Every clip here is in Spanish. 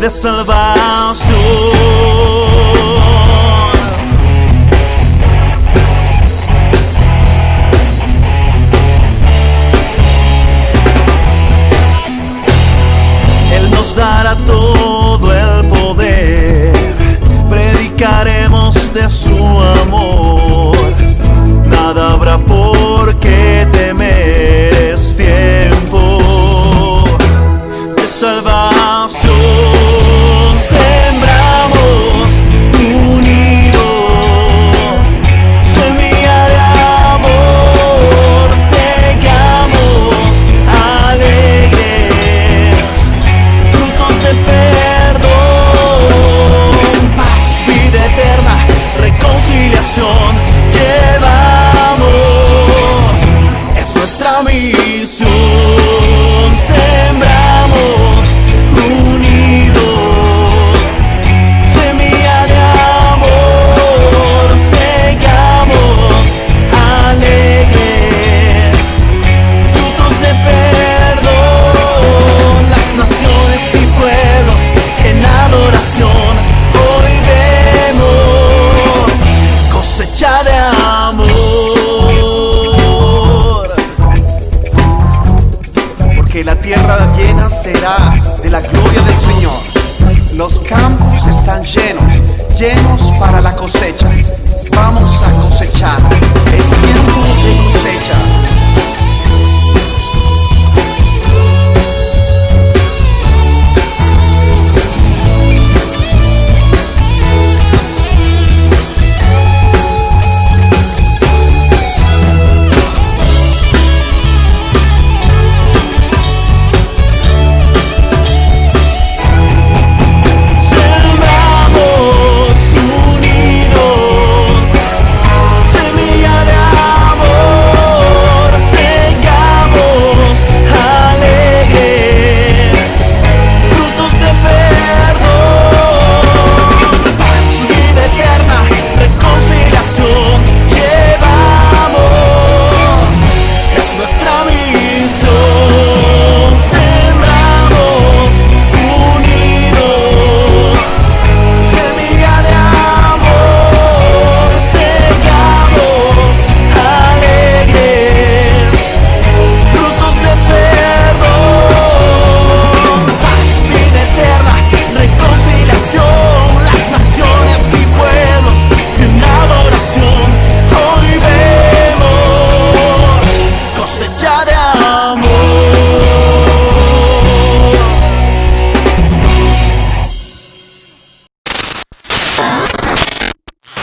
de salvación. Él nos dará todo el poder, predicaremos de su amor. Nada habrá por qué temer, es tiempo de salvación. Sembramos unidos, semilla de amor, segamos alegres, frutos de perdón, paz, vida eterna, reconciliación. Llevamos, es nuestra misión. Sembramos unidos, semilla de amor, segamos alegres, frutos de perdón. Las naciones y pueblos en adoración hoy vemos cosecha de amor, porque la tierra llena será de la gloria del Señor. Los campos están llenos para la cosecha. Vamos a cosechar, es tiempo de cosecha.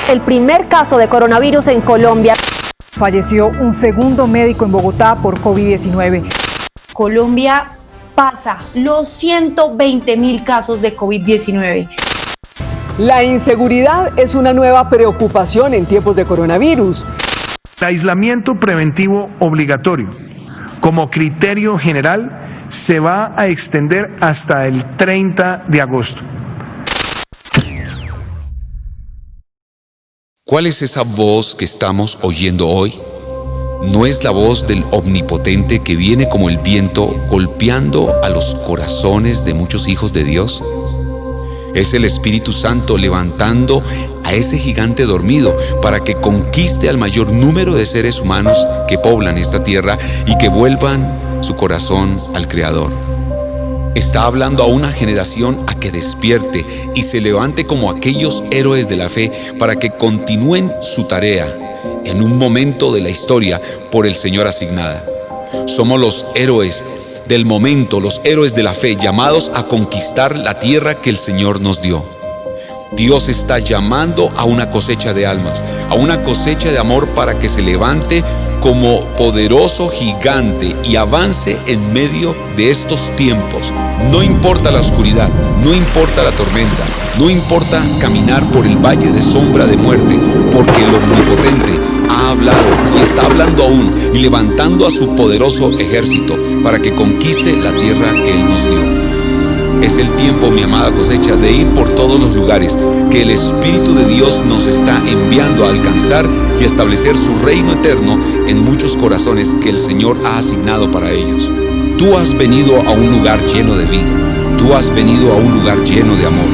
El primer caso de coronavirus en Colombia. Falleció un segundo médico en Bogotá por COVID-19. Colombia pasa los 120.000 casos de COVID-19. La inseguridad es una nueva preocupación en tiempos de coronavirus. El aislamiento preventivo obligatorio, como criterio general, se va a extender hasta el 30 de agosto. ¿Cuál es esa voz que estamos oyendo hoy? ¿No es la voz del Omnipotente que viene como el viento golpeando a los corazones de muchos hijos de Dios? Es el Espíritu Santo levantando a ese gigante dormido para que conquiste al mayor número de seres humanos que poblan esta tierra y que vuelvan su corazón al Creador. Está hablando a una generación a que despierte y se levante como aquellos héroes de la fe para que continúen su tarea en un momento de la historia por el Señor asignada. Somos los héroes del momento, los héroes de la fe, llamados a conquistar la tierra que el Señor nos dio. Dios está llamando a una cosecha de almas, a una cosecha de amor para que se levante como poderoso gigante y avance en medio de estos tiempos. No importa la oscuridad, no importa la tormenta, no importa caminar por el valle de sombra de muerte, porque el Omnipotente ha hablado y está hablando aún y levantando a su poderoso ejército para que conquiste la tierra que Él nos dio. Es el tiempo, mi amada cosecha, de ir por todos los lugares que el Espíritu de Dios nos está enviando a alcanzar y establecer su reino eterno en muchos corazones que el Señor ha asignado para ellos. Tú has venido a un lugar lleno de vida. Tú Tú has venido a un lugar lleno de amor.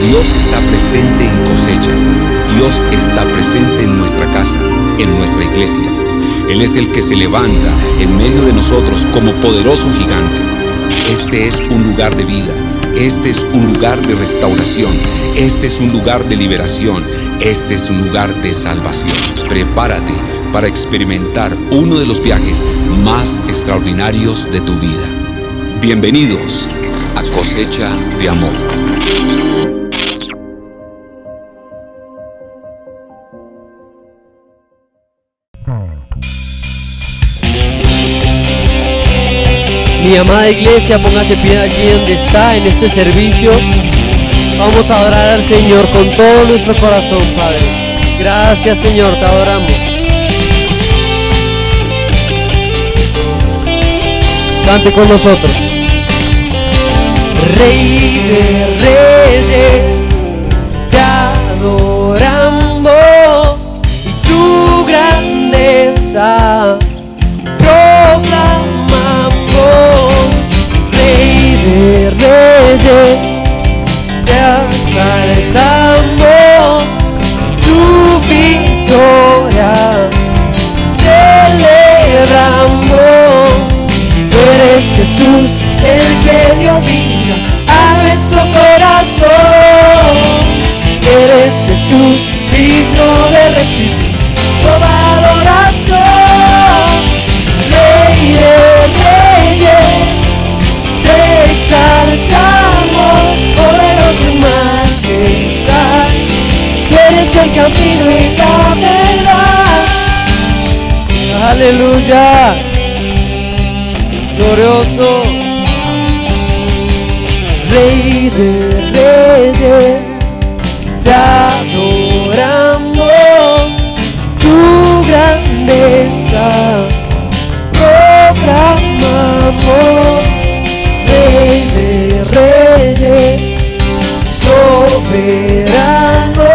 Dios está presente en Cosecha. Dios está presente en nuestra casa, en nuestra iglesia. Él es el que se levanta en medio de nosotros como poderoso gigante. Este es un lugar de vida. Este es un lugar de restauración. Este es un lugar de liberación. Este es un lugar de salvación. Prepárate para experimentar uno de los viajes más extraordinarios de tu vida. Bienvenidos a Cosecha de Amor. Mi amada iglesia, póngase pie allí donde está en este servicio. Vamos a adorar al Señor con todo nuestro corazón, Padre. Gracias, Señor, te adoramos. Cante con nosotros. Rey de reyes, te adoramos y tu grandeza proclamamos. Rey de reyes, te exaltamos, tu victoria celebramos. Tú eres Jesús, el que dio vida a nuestro corazón. Eres Jesús, digno de recibir toda adoración. Rey de reyes, te exaltamos, poderoso en majestad. Tú eres el camino y la verdad. Aleluya. Glorioso. Rey de reyes, te adoramos, tu grandeza proclamamos. Rey de reyes, soberano,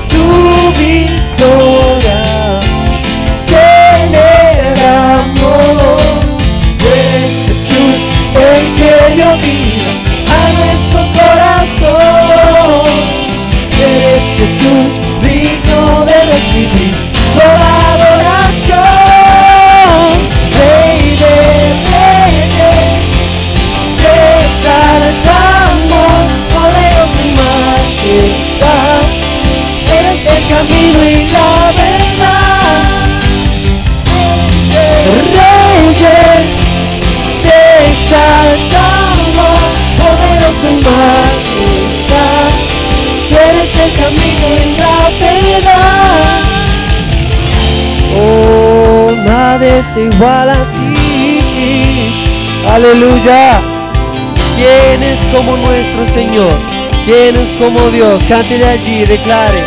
tu victoria celebramos. Eres Jesús, el que dio vida a nuestro corazón. Eres Jesús, digno de recibir toda adoración. Rey de reyes, te exaltamos, poderoso en majestad. Eres el camino y la verdad. Reyes, te exaltamos, poderoso en majestad. Tú eres el camino y la verdad. Oh, nadie es igual a ti. Aleluya. ¿Quién es como nuestro Señor? ¿Quién es como Dios? Cante de allí, declare.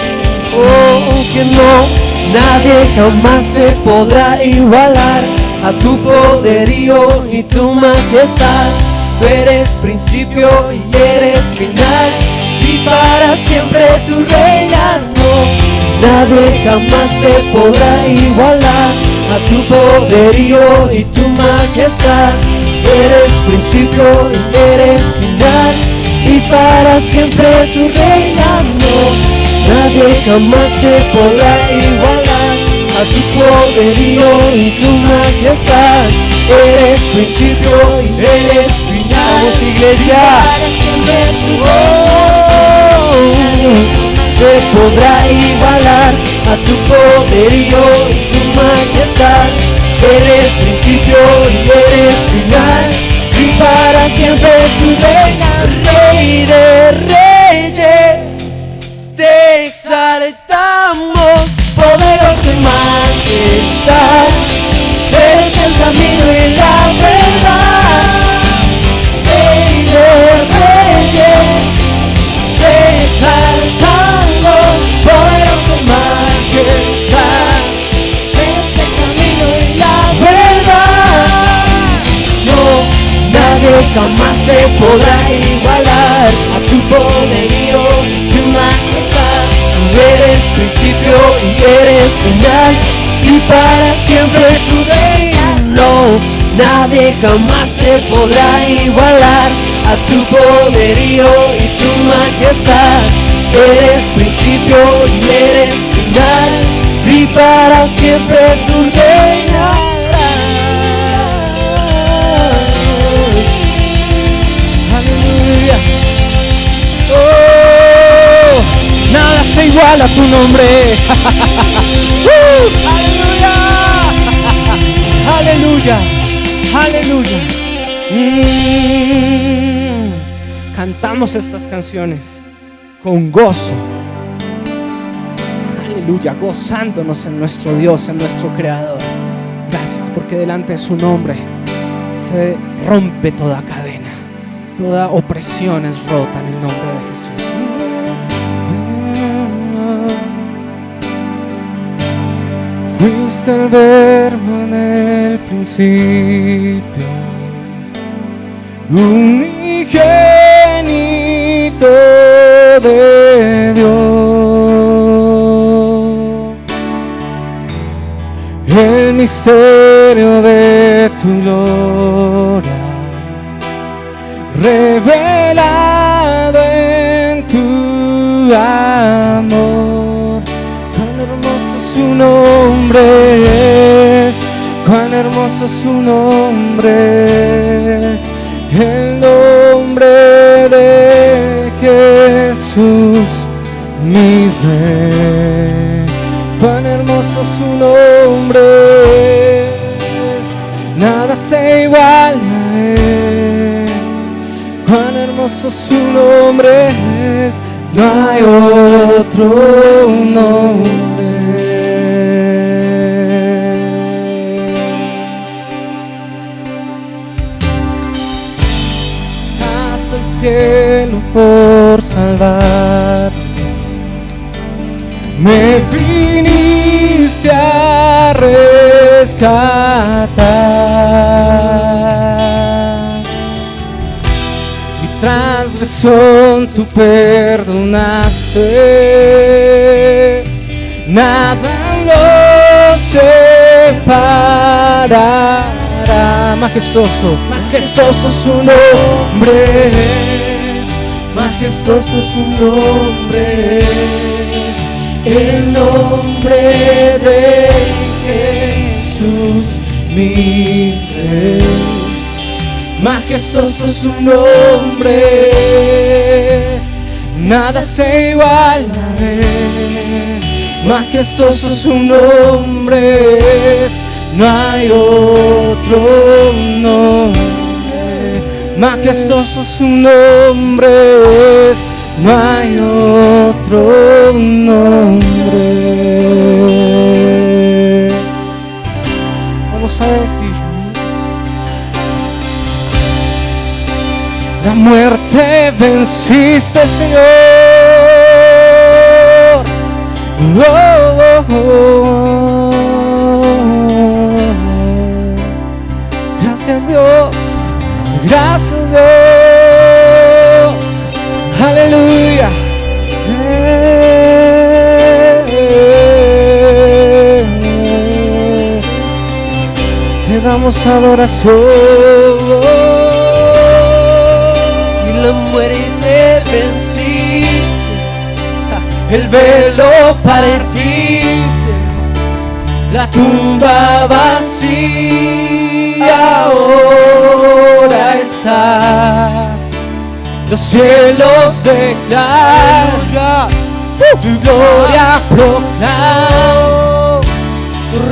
Oh, que no, nadie jamás se podrá igualar a tu poderío y tu majestad. Tú eres principio y eres final, y para siempre tú reinas. No, nadie jamás se podrá igualar a tu poderío y tu majestad. Eres principio y eres final, y para siempre tú reinas. No, nadie jamás se podrá igualar a tu poderío y tu majestad. Eres principio y eres final. Vamos, iglesia. Para siempre tú se podrá igualar a tu poderío y tu majestad. Eres principio y eres final, y para siempre tú reinas. Rey de reyes, te exaltamos, poderoso en majestad. Eres el camino y la verdad. Rey de reyes, te exaltamos, poderoso en majestad. Eres el camino y la verdad. No, nadie jamás se podrá igualar a tu poderío y tu majestad. Tú eres principio y eres final, y para siempre tú reinas. No, nadie jamás se podrá igualar a tu poderío y tu majestad. Eres principio y eres final, y para siempre tú reinarás. Aleluya. Oh, nada se iguala a tu nombre. Aleluya. Aleluya. Cantamos estas canciones con gozo. Aleluya, gozándonos en nuestro Dios, en nuestro Creador. Gracias porque delante de su nombre se rompe toda cadena, toda opresión es rota en el nombre de Jesús. Fuiste el verbo en el principio, unigénito de Dios, el misterio de tu gloria, revelado en tu amor. Cuán hermoso su nombre es, cuán hermoso su nombre es, el nombre de Jesús, mi Rey. Cuán hermoso su nombre es, nada se iguala a él. Cuán hermoso su nombre es, no hay otro nombre. Hasta el cielo por salvarme, me viniste a rescatar. Mi transgresión tú perdonaste, nada lo separará. Majestuoso, majestuoso su nombre es, majestuoso su nombre es, el nombre de Jesús, mi Rey. Majestuoso su nombre es, nada se iguala a él. Majestuoso su nombre es, no hay otro nombre. Majestuoso su nombre es, no hay otro nombre. Vamos a decir: la muerte venciste, Señor. Oh, oh, oh. Gracias Dios, gracias Dios. Aleluya. Te damos adoración. Y la muerte venciste, el velo partiste, la tumba vacía ahora está. Los cielos declaran tu gloria proclaman.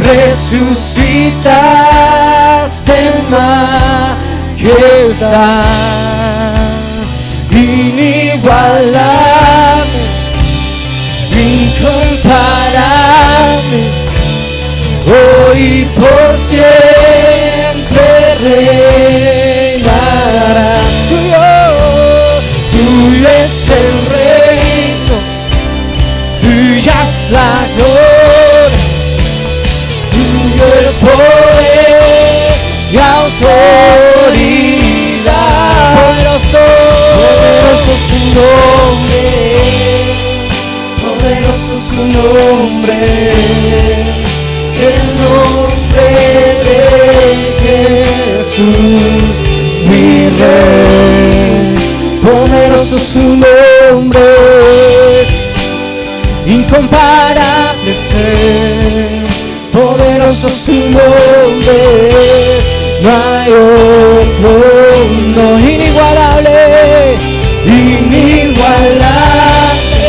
Resucitaste en majestad, inigualable, incomparable, hoy por siempre reinarás. Tuyo es el reino, tuya es la gloria, tuyo el poder y autoridad. Poderoso, poderoso su nombre, poderoso su nombre, el nombre de Jesús, mi Rey. poderoso su nombre es, incomparable ser, poderoso su nombre es, no hay otro, no, inigualable, inigualable,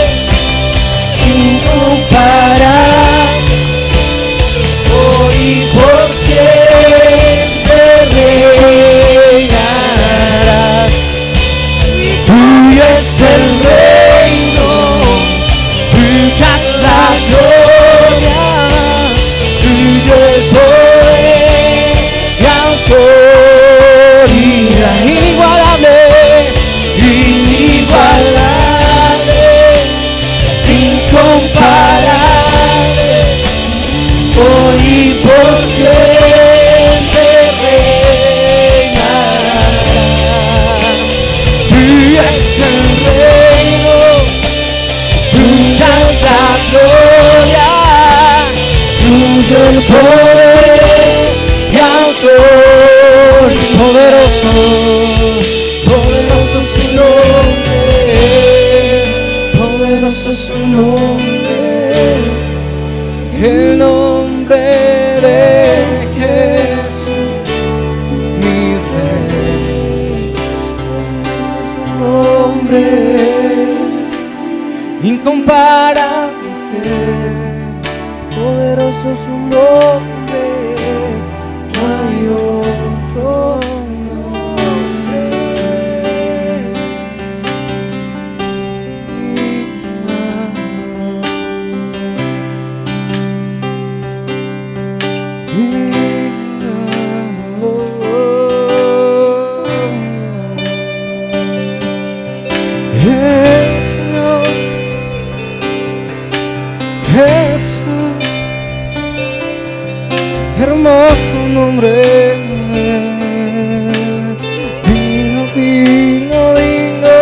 incomparable, hoy y por siempre reinarás. Tuyo es el reino, tuya es la gloria, tuyo el poder y autoridad, inigualable, inigualable, incomparable, hoy y por siempre reinarás. Tuyo es el reino, tuya es la gloria, tuyo el poder y autoridad. Poderoso, poderoso su nombre, poderoso su nombre, el nombre de Jesús, mi Rey. Su nombre es incomparable ser, poderoso su nombre es, no hay otro nombre. Jesús, hermoso nombre, digno, digno, digno,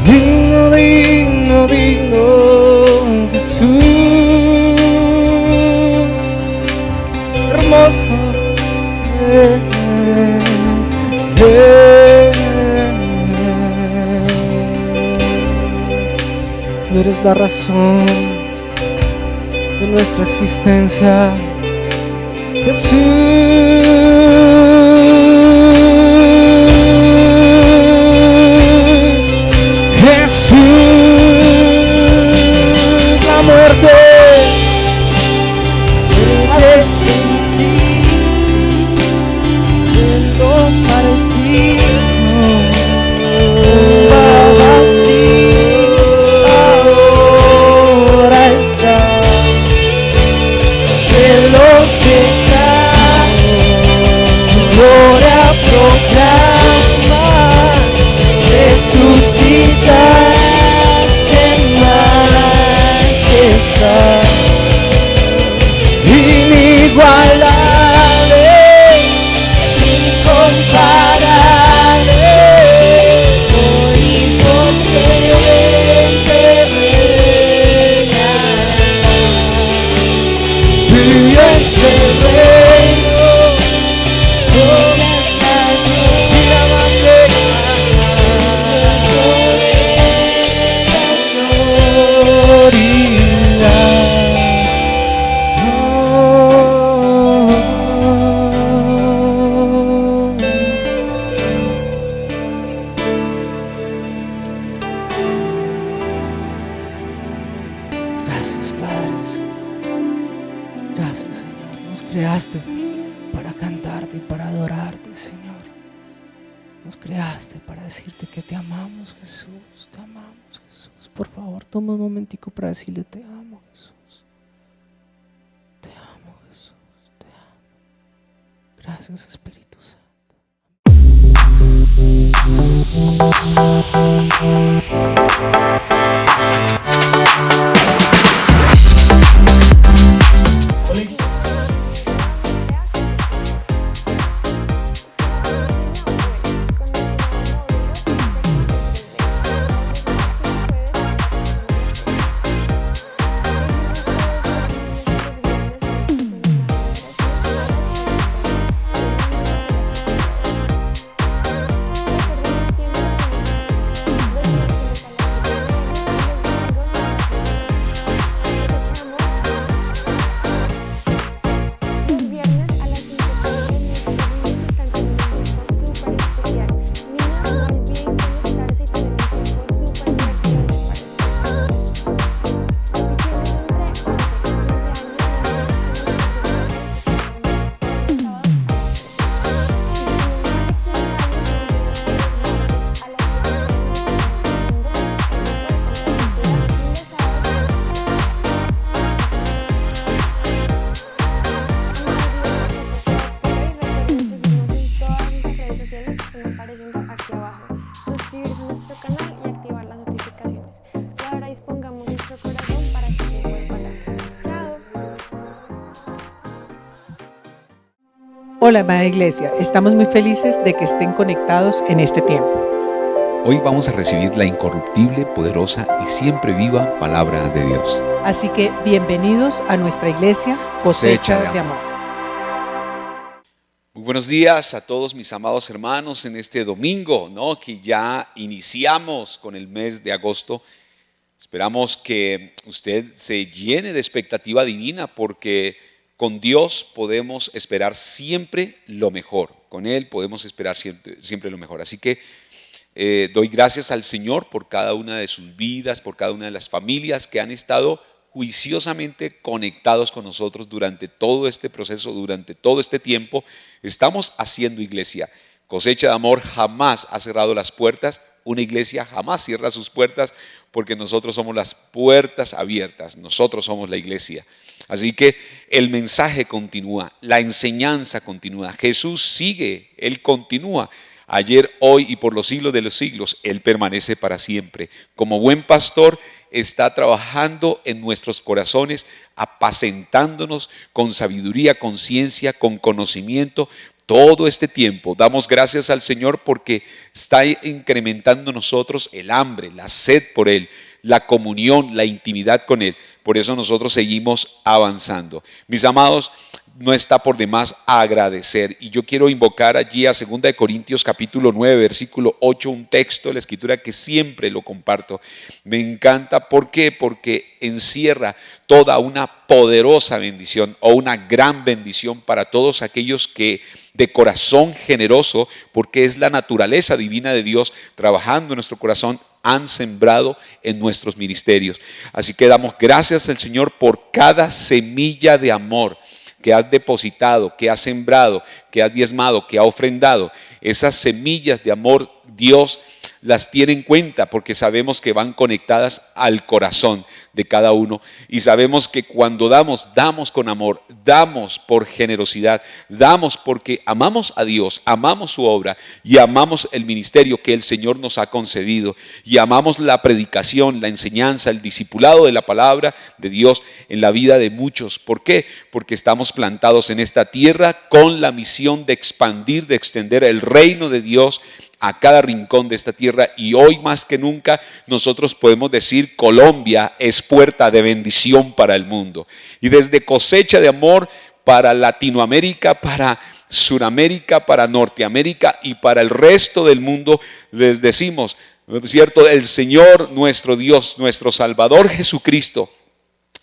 digno, digno, digno, Jesús, hermoso. Tú eres la razón de nuestra existencia, Jesús, Jesús, la muerte es vencido, para ti ahora está, cielo se cae, gloria proclama, resucitaste en majestad, inigualable, incomparable, hoy y por siempre reinarás. Tuyo es el reino, tuya es la gloria, Gracias, Padre. Gracias, Señor. Nos creaste para cantarte y para adorarte, Señor. Nos creaste para decirte que te amamos, Jesús. Te amamos, Jesús. Por favor, toma un momentico para decirle te amo, Jesús. Te amo, Jesús. Te amo. Gracias, Espíritu Santo. Hola, amada iglesia. Estamos muy felices de que estén conectados en este tiempo. Hoy vamos a recibir la incorruptible, poderosa y siempre viva palabra de Dios. Así que bienvenidos a nuestra iglesia Cosecha de Amor. Muy buenos días a todos mis amados hermanos en este domingo, ¿no? Que ya iniciamos con el mes de agosto. Esperamos que usted se llene de expectativa divina porque con Dios podemos esperar siempre lo mejor. Con Él podemos esperar siempre lo mejor. Así que doy gracias al Señor por cada una de sus vidas, por cada una de las familias que han estado juiciosamente conectados con nosotros durante todo este proceso, durante todo este tiempo. Estamos haciendo iglesia. Cosecha de Amor jamás ha cerrado las puertas. Una iglesia jamás cierra sus puertas porque nosotros somos las puertas abiertas. Nosotros somos la iglesia. Así que el mensaje continúa, la enseñanza continúa. Jesús sigue, Él continúa. Ayer, hoy y por los siglos de los siglos, Él permanece para siempre. Como buen pastor, está trabajando en nuestros corazones, apacentándonos con sabiduría, con ciencia, con conocimiento. Todo este tiempo damos gracias al Señor porque está incrementando en nosotros el hambre, la sed por Él, la comunión, la intimidad con Él. Por eso nosotros seguimos avanzando. Mis amados, no está por demás agradecer. Y yo quiero invocar allí a 2 Corintios capítulo 9, versículo 8, un texto de la Escritura que siempre lo comparto. Me encanta. ¿Por qué? Porque encierra toda una poderosa bendición o una gran bendición para todos aquellos que de corazón generoso, porque es la naturaleza divina de Dios trabajando en nuestro corazón, han sembrado en nuestros ministerios. Así que damos gracias al Señor por cada semilla de amor que has depositado, que has sembrado, que has diezmado, que has ofrendado. Esas semillas de amor Dios las tiene en cuenta porque sabemos que van conectadas al corazón de cada uno y sabemos que cuando damos con amor, damos por generosidad, damos porque amamos a Dios, amamos su obra y amamos el ministerio que el Señor nos ha concedido y amamos la predicación, la enseñanza, el discipulado de la palabra de Dios en la vida de muchos. ¿Por qué? Porque estamos plantados en esta tierra con la misión de expandir, de extender el reino de Dios a cada rincón de esta tierra y hoy más que nunca nosotros podemos decir Colombia es puerta de bendición para el mundo y desde Cosecha de Amor para Latinoamérica, para Suramérica, para Norteamérica y para el resto del mundo les decimos, ¿cierto? El Señor nuestro Dios, nuestro Salvador Jesucristo,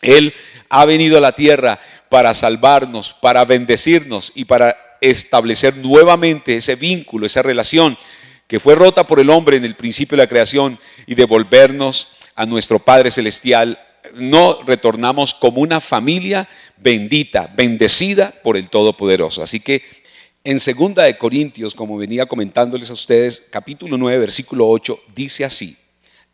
Él ha venido a la tierra para salvarnos, para bendecirnos y para establecer nuevamente ese vínculo, esa relación que fue rota por el hombre en el principio de la creación y devolvernos a nuestro Padre Celestial. No retornamos como una familia bendita, bendecida por el Todopoderoso. Así que en 2 Corintios, como venía comentándoles a ustedes, capítulo 9, versículo 8, dice así: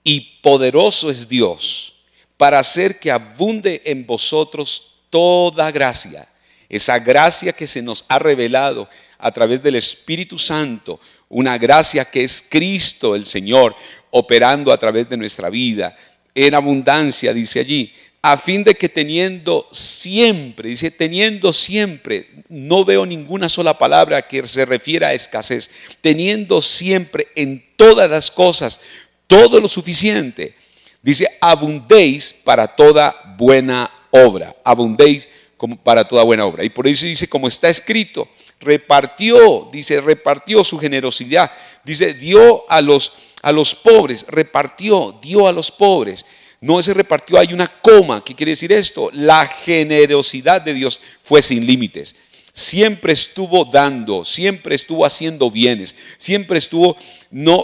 y poderoso es Dios para hacer que abunde en vosotros toda gracia. Esa gracia que se nos ha revelado a través del Espíritu Santo, una gracia que es Cristo el Señor operando a través de nuestra vida en abundancia, dice allí, a fin de que teniendo siempre, dice teniendo siempre, no veo ninguna sola palabra que se refiera a escasez, teniendo siempre en todas las cosas todo lo suficiente, dice abundéis para toda buena obra, abundéis como para toda buena obra. Y por eso dice, como está escrito, repartió, dice, repartió su generosidad, dice, dio a los pobres, repartió, dio a los pobres. No se repartió, hay una coma. ¿Qué quiere decir esto? La generosidad de Dios fue sin límites. Siempre estuvo dando, siempre estuvo haciendo bienes, siempre estuvo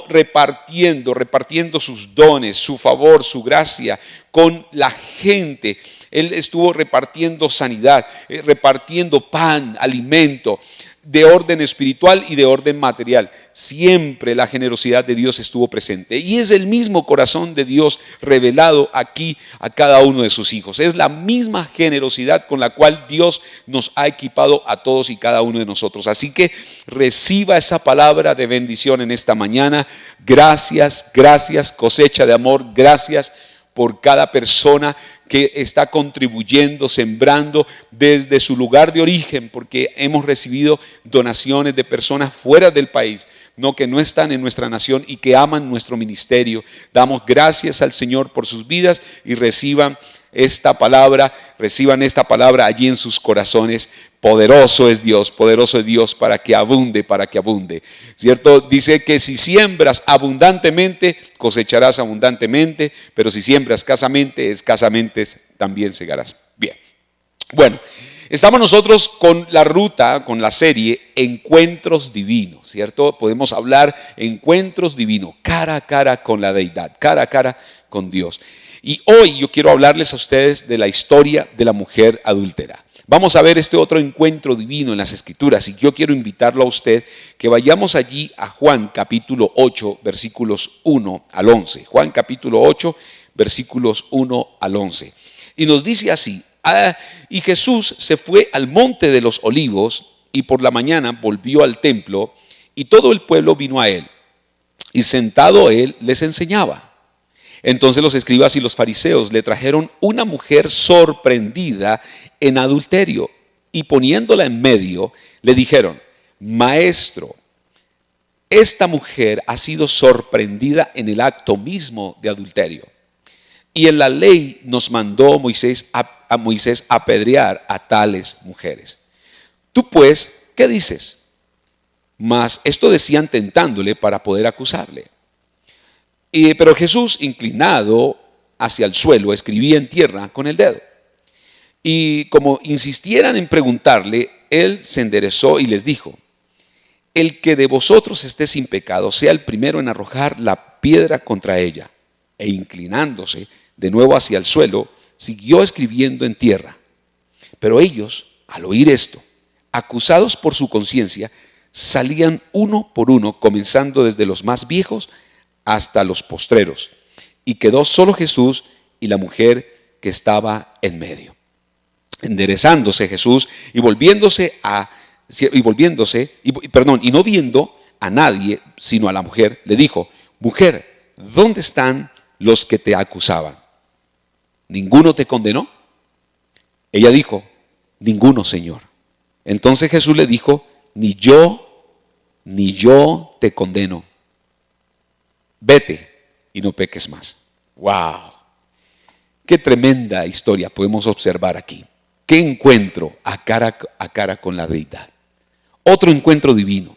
repartiendo sus dones, su favor, su gracia con la gente. Él estuvo repartiendo sanidad, repartiendo pan, alimento, de orden espiritual y de orden material. Siempre la generosidad de Dios estuvo presente. Y es el mismo corazón de Dios revelado aquí a cada uno de sus hijos. Es la misma generosidad con la cual Dios nos ha equipado a todos y cada uno de nosotros. Así que reciba esa palabra de bendición en esta mañana. Gracias, gracias, Cosecha de Amor. Gracias por cada persona que está contribuyendo, sembrando desde su lugar de origen, porque hemos recibido donaciones de personas fuera del país, no que no están en nuestra nación y que aman nuestro ministerio. Damos gracias al Señor por sus vidas y reciban esta palabra allí en sus corazones. Poderoso es Dios para que abunde, ¿cierto? Dice que si siembras abundantemente, cosecharás abundantemente, pero si siembras escasamente también segarás. Bien, bueno, estamos nosotros con la serie Encuentros Divinos, ¿cierto? Podemos hablar encuentros divinos, cara a cara con la deidad, cara a cara con Dios. Y hoy yo quiero hablarles a ustedes de la historia de la mujer adúltera. Vamos a ver este otro encuentro divino en las Escrituras y yo quiero invitarlo a usted que vayamos allí a Juan capítulo 8 versículos 1 al 11. Juan capítulo 8 versículos 1 al 11. Y nos dice así: y Jesús se fue al monte de los olivos y por la mañana volvió al templo y todo el pueblo vino a él. Y sentado él les enseñaba. Entonces los escribas y los fariseos le trajeron una mujer sorprendida en adulterio y poniéndola en medio le dijeron: Maestro, esta mujer ha sido sorprendida en el acto mismo de adulterio. Y en la ley nos mandó a Moisés apedrear a tales mujeres. Tú pues, ¿qué dices? Mas esto decían tentándole para poder acusarle. Pero Jesús, inclinado hacia el suelo, escribía en tierra con el dedo. Y como insistieran en preguntarle, él se enderezó y les dijo: el que de vosotros esté sin pecado, sea el primero en arrojar la piedra contra ella. E inclinándose de nuevo hacia el suelo, siguió escribiendo en tierra. Pero ellos, al oír esto, acusados por su conciencia, salían uno por uno, comenzando desde los más viejos hasta los postreros, y quedó solo Jesús y la mujer que estaba en medio. Enderezándose Jesús y no viendo a nadie sino a la mujer, le dijo: Mujer, ¿dónde están los que te acusaban? ¿Ninguno te condenó? Ella dijo: Ninguno, Señor. Entonces Jesús le dijo: ni yo te condeno. Vete y no peques más. ¡Wow! Qué tremenda historia podemos observar aquí. Qué encuentro a cara con la deidad. Otro encuentro divino,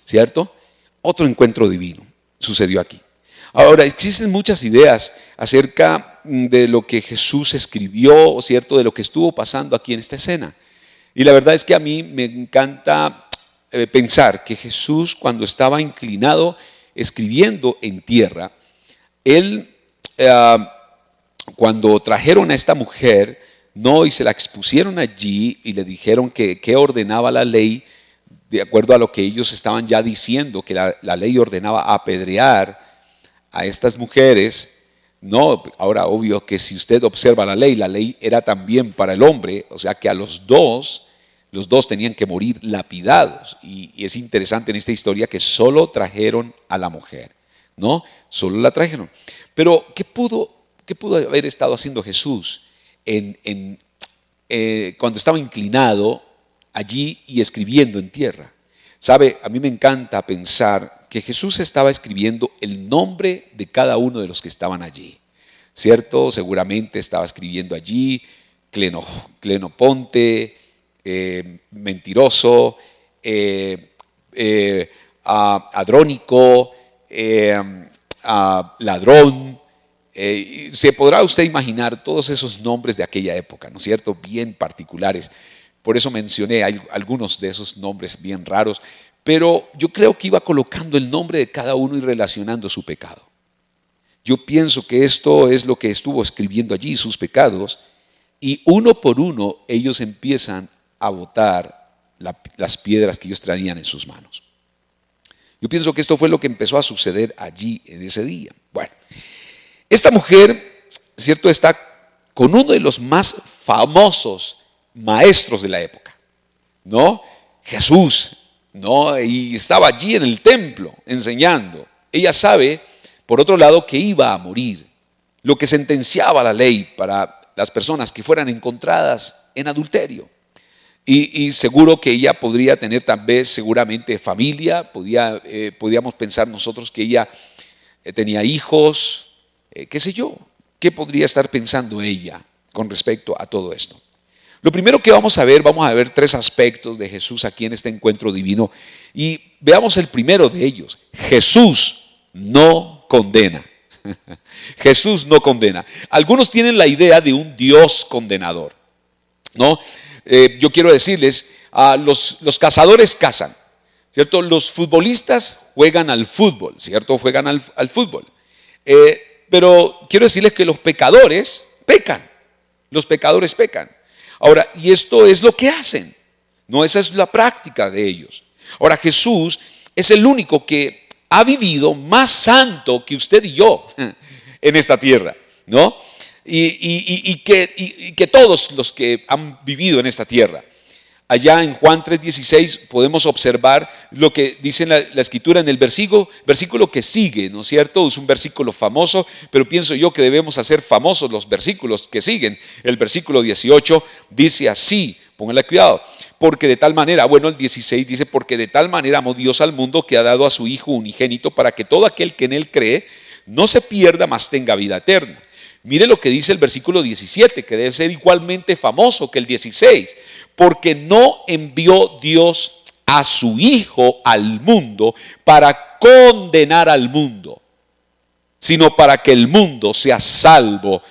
¿cierto? Otro encuentro divino sucedió aquí. Ahora, existen muchas ideas acerca de lo que Jesús escribió, ¿cierto? De lo que estuvo pasando aquí en esta escena. Y la verdad es que a mí me encanta pensar que Jesús, cuando estaba inclinado escribiendo en tierra, él, cuando trajeron a esta mujer, y se la expusieron allí y le dijeron que ordenaba la ley, de acuerdo a lo que ellos estaban ya diciendo, que la ley ordenaba apedrear a estas mujeres. No, ahora obvio que si usted observa la ley era también para el hombre, o sea que a los dos tenían que morir lapidados. Y es interesante en esta historia que solo trajeron a la mujer, ¿no? Solo la trajeron. Pero ¿qué pudo haber estado haciendo Jesús cuando estaba inclinado allí y escribiendo en tierra? ¿Sabe? A mí me encanta pensar que Jesús estaba escribiendo el nombre de cada uno de los que estaban allí, ¿cierto? Seguramente estaba escribiendo allí Clenoponte, mentiroso, Adrónico, ladrón. Se podrá usted imaginar todos esos nombres de aquella época, ¿no es cierto? Bien particulares. Por eso mencioné algunos de esos nombres bien raros, pero yo creo que iba colocando el nombre de cada uno y relacionando su pecado. Yo pienso que esto es lo que estuvo escribiendo allí, sus pecados, y uno por uno ellos empiezan a botar las piedras que ellos traían en sus manos. Yo pienso que esto fue lo que empezó a suceder allí en ese día. Bueno, esta mujer, ¿cierto?, está con uno de los más famosos maestros de la época, ¿no? Jesús, ¿no? Y estaba allí en el templo enseñando. Ella sabe, por otro lado, que iba a morir. Lo que sentenciaba la ley para las personas que fueran encontradas en adulterio. Y seguro que ella podría tener tal vez seguramente familia, podíamos pensar nosotros que ella tenía hijos, qué sé yo, qué podría estar pensando ella con respecto a todo esto. Lo primero que vamos a ver tres aspectos de Jesús aquí en este encuentro divino y veamos el primero de ellos. Jesús no condena. Jesús no condena. Algunos tienen la idea de un Dios condenador, ¿no? Yo quiero decirles, los cazadores cazan, ¿cierto? Los futbolistas juegan al fútbol, ¿cierto? Juegan al fútbol. Pero quiero decirles que los pecadores pecan. Los pecadores pecan. Ahora, y esto es lo que hacen, ¿no? Esa es la práctica de ellos. Ahora, Jesús es el único que ha vivido más santo que usted y yo en esta tierra, ¿no? Y que todos los que han vivido en esta tierra. Allá en Juan 3:16 podemos observar lo que dice la escritura en el versículo que sigue, ¿no es cierto? Es un versículo famoso, pero pienso yo que debemos hacer famosos los versículos que siguen. El versículo 18 dice así, pónganle cuidado, porque de tal manera, bueno, el 16 dice, porque de tal manera amó Dios al mundo que ha dado a su Hijo unigénito para que todo aquel que en él cree no se pierda, mas tenga vida eterna. Mire lo que dice el versículo 17, que debe ser igualmente famoso que el 16. Porque no envió Dios a su Hijo al mundo para condenar al mundo, sino para que el mundo sea salvo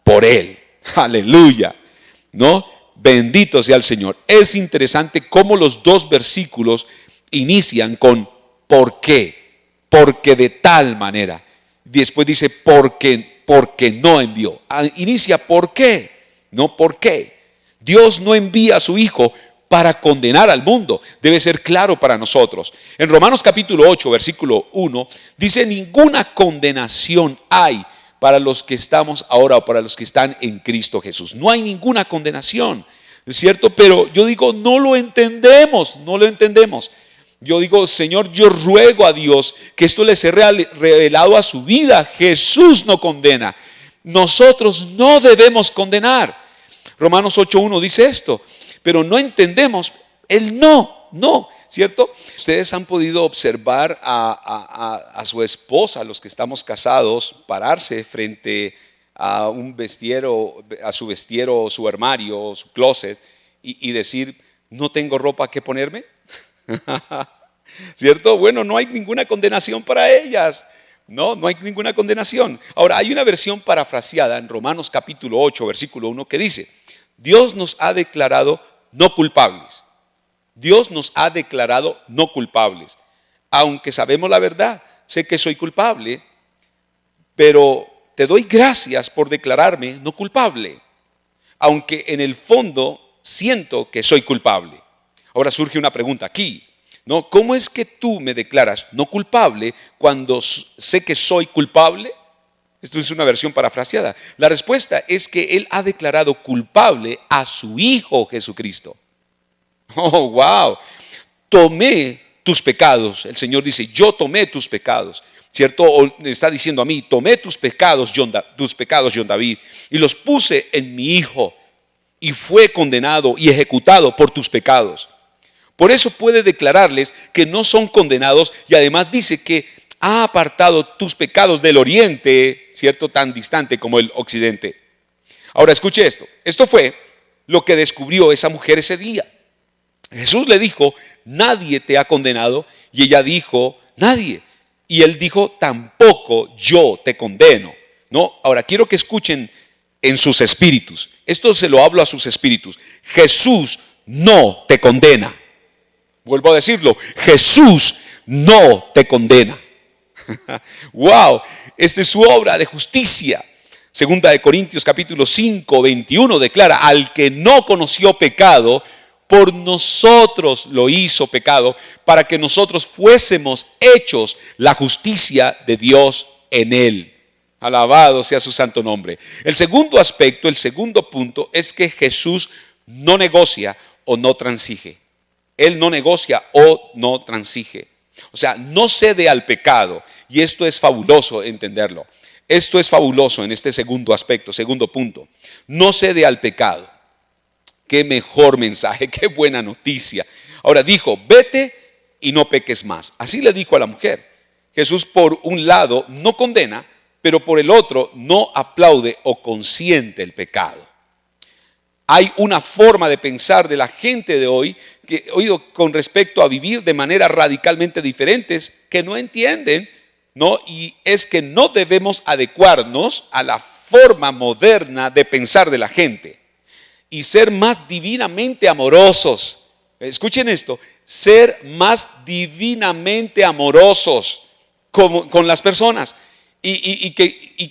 por él. Aleluya, ¿no? Bendito sea el Señor. Es interesante cómo los dos versículos inician con ¿por qué? Porque de tal manera. Después dice porque no envió. Inicia ¿por qué? No ¿por qué? Dios no envía a su Hijo para condenar al mundo. Debe ser claro para nosotros. En Romanos capítulo 8, versículo 1, dice: ninguna condenación hay para los que estamos ahora o para los que están en Cristo Jesús. No hay ninguna condenación, ¿es cierto? Pero yo digo, no lo entendemos. Yo digo, Señor, yo ruego a Dios que esto les sea revelado a su vida. Jesús no condena. Nosotros no debemos condenar. Romanos 8.1 dice esto, pero no entendemos el no, ¿cierto? Ustedes han podido observar a su esposa, los que estamos casados, pararse frente a un vestiero, a su vestiero, su armario, su closet y decir, no tengo ropa que ponerme. ¿Cierto? Bueno, no hay ninguna condenación para ellas. No hay ninguna condenación. Ahora, hay una versión parafraseada en Romanos capítulo 8, versículo 1 que dice: Dios nos ha declarado no culpables. Dios nos ha declarado no culpables. Aunque sabemos la verdad, sé que soy culpable, pero te doy gracias por declararme no culpable. Aunque en el fondo siento que soy culpable. Ahora surge una pregunta aquí, ¿no? ¿Cómo es que tú me declaras no culpable cuando sé que soy culpable? Esto es una versión parafraseada. La respuesta es que Él ha declarado culpable a su Hijo Jesucristo. Oh, wow. Tomé tus pecados. El Señor dice, yo tomé tus pecados. ¿Cierto? O está diciendo a mí, tomé tus pecados, John David, y los puse en mi Hijo. Y fue condenado y ejecutado por tus pecados. Por eso puede declararles que no son condenados y además dice que ha apartado tus pecados del oriente, ¿cierto? Tan distante como el occidente. Ahora escuche esto. Esto fue lo que descubrió esa mujer ese día. Jesús le dijo, nadie te ha condenado. Y ella dijo, nadie. Y él dijo, tampoco yo te condeno. ¿No? Ahora quiero que escuchen en sus espíritus. Esto se lo hablo a sus espíritus. Jesús no te condena. Vuelvo a decirlo. Jesús no te condena. Wow, esta es su obra de justicia. Segunda de Corintios capítulo 5, 21 declara, al que no conoció pecado, por nosotros lo hizo pecado, para que nosotros fuésemos hechos la justicia de Dios en él. Alabado sea su santo nombre. El segundo aspecto, el segundo punto es que Jesús no negocia o no transige. Él no negocia o no transige. O sea, no cede al pecado. Y esto es fabuloso entenderlo. esto es fabuloso en este segundo aspecto, segundo punto. No cede al pecado. Qué mejor mensaje, qué buena noticia. Ahora dijo, vete y no peques más. Así le dijo a la mujer. Jesús por un lado no condena, pero por el otro no aplaude o consiente el pecado. Hay una forma de pensar de la gente de hoy que, oído, con respecto a vivir de manera radicalmente diferentes, que no entienden, ¿no? Y es que no debemos adecuarnos a la forma moderna de pensar de la gente y ser más divinamente amorosos. Escuchen esto, ser más divinamente amorosos con las personas. Y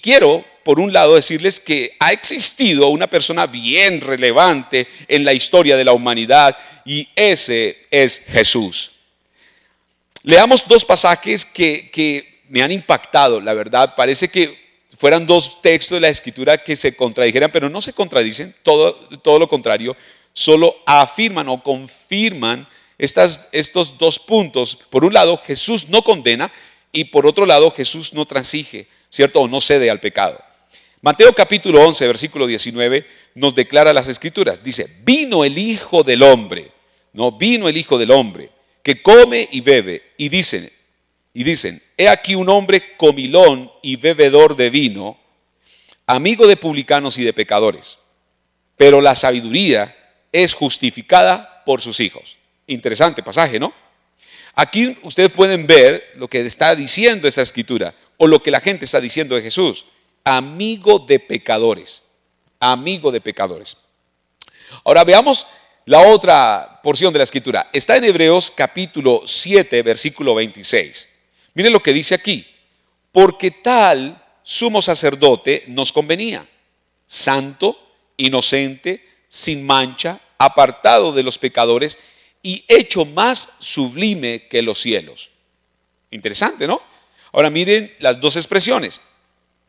quiero, por un lado, decirles que ha existido una persona bien relevante en la historia de la humanidad y ese es Jesús. Leamos dos pasajes que me han impactado, la verdad. Parece que fueran dos textos de la Escritura que se contradijeran, pero no se contradicen, todo lo contrario, solo afirman o confirman estos dos puntos. Por un lado, Jesús no condena y por otro lado, Jesús no transige, ¿cierto? O no cede al pecado. Mateo capítulo 11, versículo 19 nos declara las Escrituras. Dice, vino el Hijo del Hombre, no, vino el Hijo del Hombre, que come y bebe, y dicen, he aquí un hombre comilón y bebedor de vino, amigo de publicanos y de pecadores, pero la sabiduría es justificada por sus hijos. Interesante pasaje, ¿no? Aquí ustedes pueden ver lo que está diciendo esa Escritura, o lo que la gente está diciendo de Jesús, amigo de pecadores, amigo de pecadores. Ahora veamos la otra porción de la Escritura. Está en Hebreos capítulo 7, versículo 26. Miren lo que dice aquí. Porque tal sumo sacerdote nos convenía, santo, inocente, sin mancha, apartado de los pecadores y hecho más sublime que los cielos. Interesante, ¿no? Ahora miren las dos expresiones.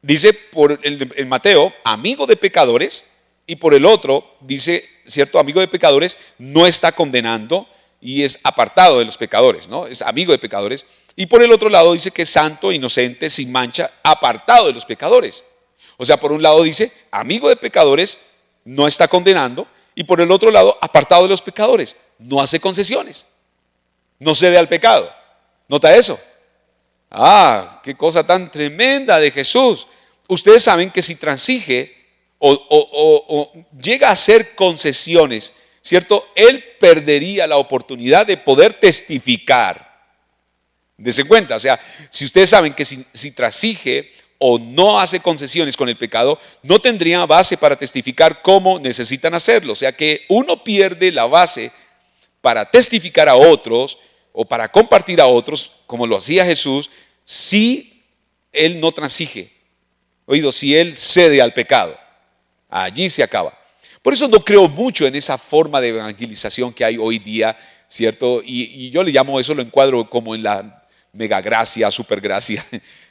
Dice en Mateo, amigo de pecadores, y por el otro dice, cierto, amigo de pecadores, no está condenando y es apartado de los pecadores, ¿no? Es amigo de pecadores. Y por el otro lado dice que es santo, inocente, sin mancha, apartado de los pecadores. O sea, por un lado dice, amigo de pecadores, no está condenando, y por el otro lado, apartado de los pecadores, no hace concesiones, no cede al pecado. ¿Nota eso? Ah, qué cosa tan tremenda de Jesús. Ustedes saben que si transige o llega a hacer concesiones, ¿cierto? Él perdería la oportunidad de poder testificar. Dese cuenta, o sea, si ustedes saben que si transige o no hace concesiones con el pecado, no tendría base para testificar como necesitan hacerlo. O sea que uno pierde la base para testificar a otros o para compartir a otros, como lo hacía Jesús, si él no transige. Oído, si él cede al pecado. Allí se acaba. Por eso no creo mucho en esa forma de evangelización que hay hoy día, ¿cierto? Y yo le llamo eso, lo encuadro como en la megagracia, supergracia,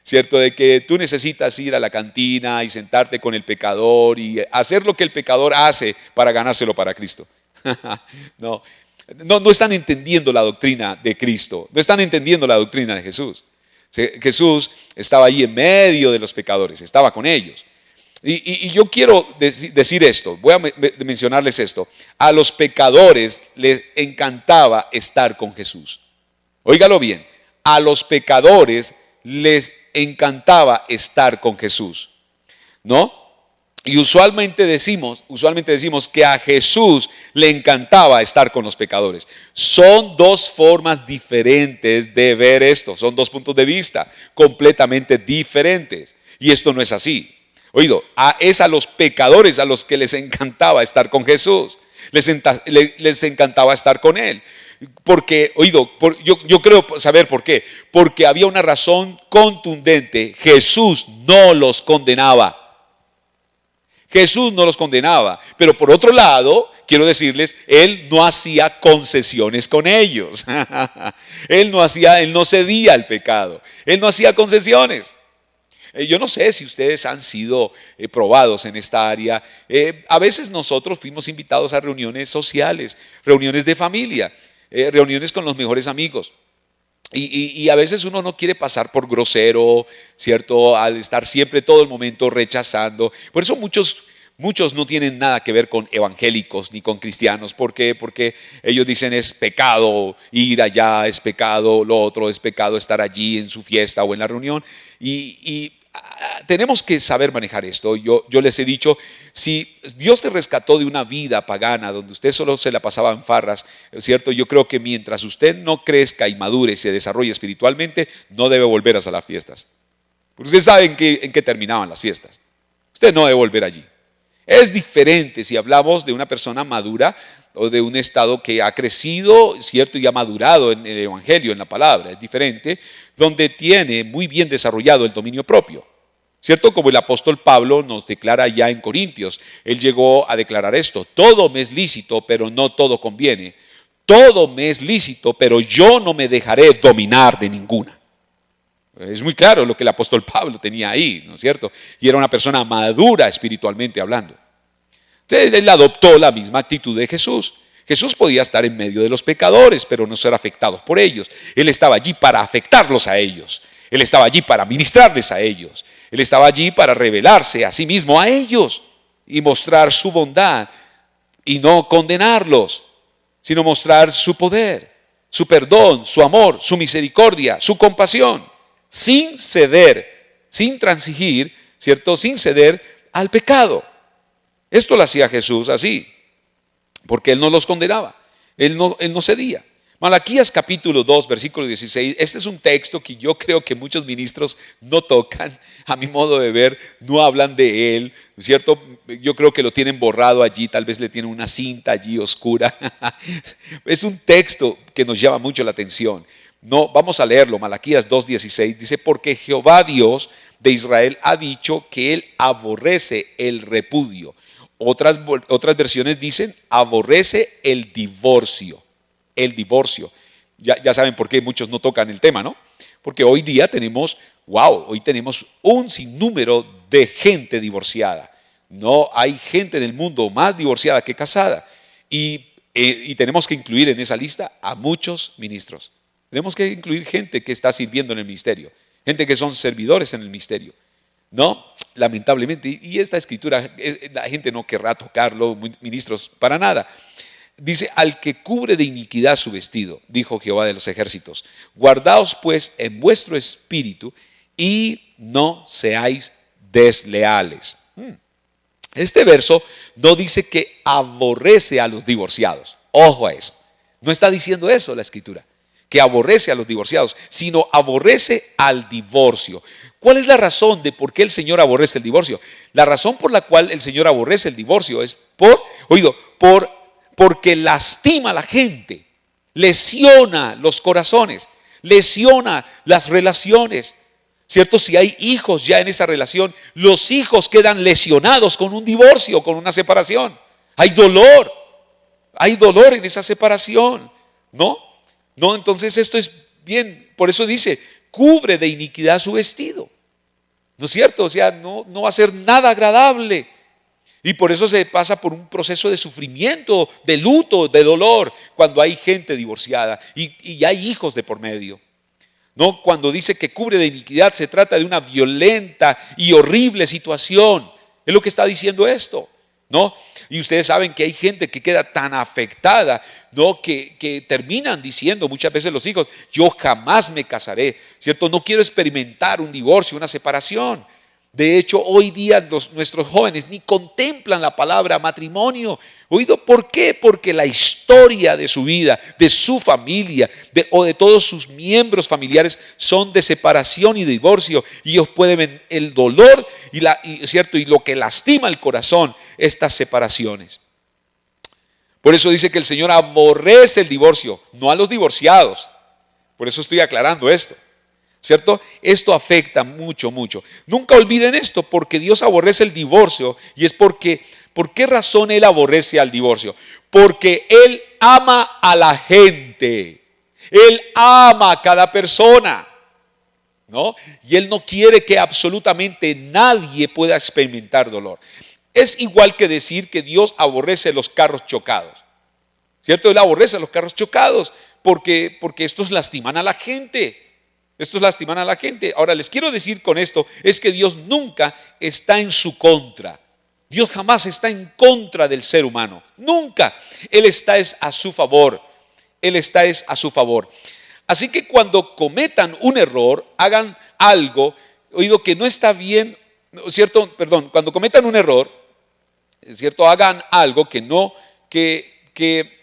¿cierto? De que tú necesitas ir a la cantina y sentarte con el pecador y hacer lo que el pecador hace para ganárselo para Cristo. No están entendiendo la doctrina de Cristo, no están entendiendo la doctrina de Jesús. Jesús estaba ahí en medio de los pecadores, estaba con ellos. Y yo quiero decir esto, voy a mencionarles esto. A los pecadores les encantaba estar con Jesús. Óigalo bien, a los pecadores les encantaba estar con Jesús, ¿no? Y usualmente decimos que a Jesús le encantaba estar con los pecadores. Son dos formas diferentes de ver esto, son dos puntos de vista completamente diferentes. Y esto no es así. Oído, es a los pecadores a los que les encantaba estar con Jesús, les encantaba estar con Él. Porque, oído, yo creo saber por qué. Porque había una razón contundente. Jesús no los condenaba. Jesús no los condenaba. Pero por otro lado, quiero decirles, Él no hacía concesiones con ellos. Él no cedía al pecado. Él no hacía concesiones. Yo no sé si ustedes han sido probados en esta área. A veces nosotros fuimos invitados a reuniones sociales, reuniones de familia, reuniones con los mejores amigos. Y a veces uno no quiere pasar por grosero, ¿cierto? Al estar siempre todo el momento rechazando. Por eso muchos no tienen nada que ver con evangélicos ni con cristianos. ¿Por qué? Porque ellos dicen es pecado ir allá, es pecado lo otro, es pecado estar allí en su fiesta o en la reunión. Tenemos que saber manejar esto. Yo les he dicho, si Dios te rescató de una vida pagana donde usted solo se la pasaba en farras, ¿cierto? Yo creo que mientras usted no crezca y madure y se desarrolle espiritualmente, no debe volver a las fiestas. Porque usted sabe en qué terminaban las fiestas. Usted no debe volver allí. Es diferente si hablamos de una persona madura o de un estado que ha crecido, ¿cierto? Y ha madurado en el evangelio, en la palabra. Es diferente, donde tiene muy bien desarrollado el dominio propio, ¿cierto? Como el apóstol Pablo nos declara ya en Corintios. Él llegó a declarar esto: todo me es lícito, pero no todo conviene. Todo me es lícito, pero yo no me dejaré dominar de ninguna. Es muy claro lo que el apóstol Pablo tenía ahí, ¿no es cierto? Y era una persona madura espiritualmente hablando. Entonces él adoptó la misma actitud de Jesús. Jesús podía estar en medio de los pecadores, pero no ser afectados por ellos. Él estaba allí para afectarlos a ellos. Él estaba allí para ministrarles a ellos. Él estaba allí para revelarse a sí mismo a ellos y mostrar su bondad y no condenarlos, sino mostrar su poder, su perdón, su amor, su misericordia, su compasión, sin ceder, sin transigir, ¿cierto? Sin ceder al pecado. Esto lo hacía Jesús así, porque Él no los condenaba, Él no cedía. Malaquías capítulo 2, versículo 16, este es un texto que yo creo que muchos ministros no tocan, a mi modo de ver, no hablan de él, ¿cierto? Yo creo que lo tienen borrado allí, tal vez le tienen una cinta allí oscura. Es un texto que nos llama mucho la atención. No, vamos a leerlo, Malaquías 2:16, dice: porque Jehová Dios de Israel ha dicho que Él aborrece el repudio. Otras versiones dicen aborrece el divorcio. El divorcio. Ya saben por qué muchos no tocan el tema, ¿no? Porque hoy día tenemos un sinnúmero de gente divorciada. No hay gente en el mundo más divorciada que casada. Y tenemos que incluir en esa lista a muchos ministros. Tenemos que incluir gente que está sirviendo en el ministerio, gente que son servidores en el ministerio. No, lamentablemente, y esta escritura, la gente no querrá tocarlo, ministros, para nada. Dice: al que cubre de iniquidad su vestido, dijo Jehová de los ejércitos, guardaos pues en vuestro espíritu y no seáis desleales. Este verso no dice que aborrece a los divorciados. Ojo a eso. No está diciendo eso la escritura, que aborrece a los divorciados, sino aborrece al divorcio. ¿Cuál es la razón de por qué el Señor aborrece el divorcio? La razón por la cual el Señor aborrece el divorcio es porque lastima a la gente, lesiona los corazones, lesiona las relaciones, ¿cierto? Si hay hijos ya en esa relación, los hijos quedan lesionados con un divorcio, con una separación. Hay dolor en esa separación, ¿no? No, entonces esto es bien, por eso dice, cubre de iniquidad su vestido, ¿no es cierto? O sea, no va a ser nada agradable. Y por eso se pasa por un proceso de sufrimiento, de luto, de dolor, cuando hay gente divorciada y hay hijos de por medio. No, cuando dice que cubre de iniquidad, se trata de una violenta y horrible situación. Es lo que está diciendo esto, ¿no? Y ustedes saben que hay gente que queda tan afectada, ¿no? Que terminan diciendo muchas veces los hijos: yo jamás me casaré, ¿cierto? No quiero experimentar un divorcio, una separación. De hecho, hoy día nuestros jóvenes ni contemplan la palabra matrimonio. ¿Oído? ¿Por qué? Porque la historia de su vida, de su familia, o de todos sus miembros familiares son de separación y divorcio. Y ellos pueden ver el dolor ¿cierto? Y lo que lastima el corazón, estas separaciones. Por eso dice que el Señor aborrece el divorcio, no a los divorciados. Por eso estoy aclarando esto, ¿cierto? Esto afecta mucho. Nunca olviden esto, porque Dios aborrece el divorcio. Y es porque, ¿por qué razón Él aborrece al divorcio? Porque Él ama a la gente. Él ama a cada persona, ¿no? Y Él no quiere que absolutamente nadie pueda experimentar dolor. Es igual que decir que Dios aborrece los carros chocados, ¿cierto? Él aborrece los carros chocados. porque estos lastiman a la gente. Estos lastiman a la gente. Ahora les quiero decir con esto, es que Dios nunca está en su contra. Dios jamás está en contra del ser humano. Nunca. Él está es a su favor. Él está es a su favor. Así que cuando cometan un error, hagan algo, oído, que no está bien, ¿cierto? Perdón, cuando cometan un error, ¿cierto? Hagan algo que no, que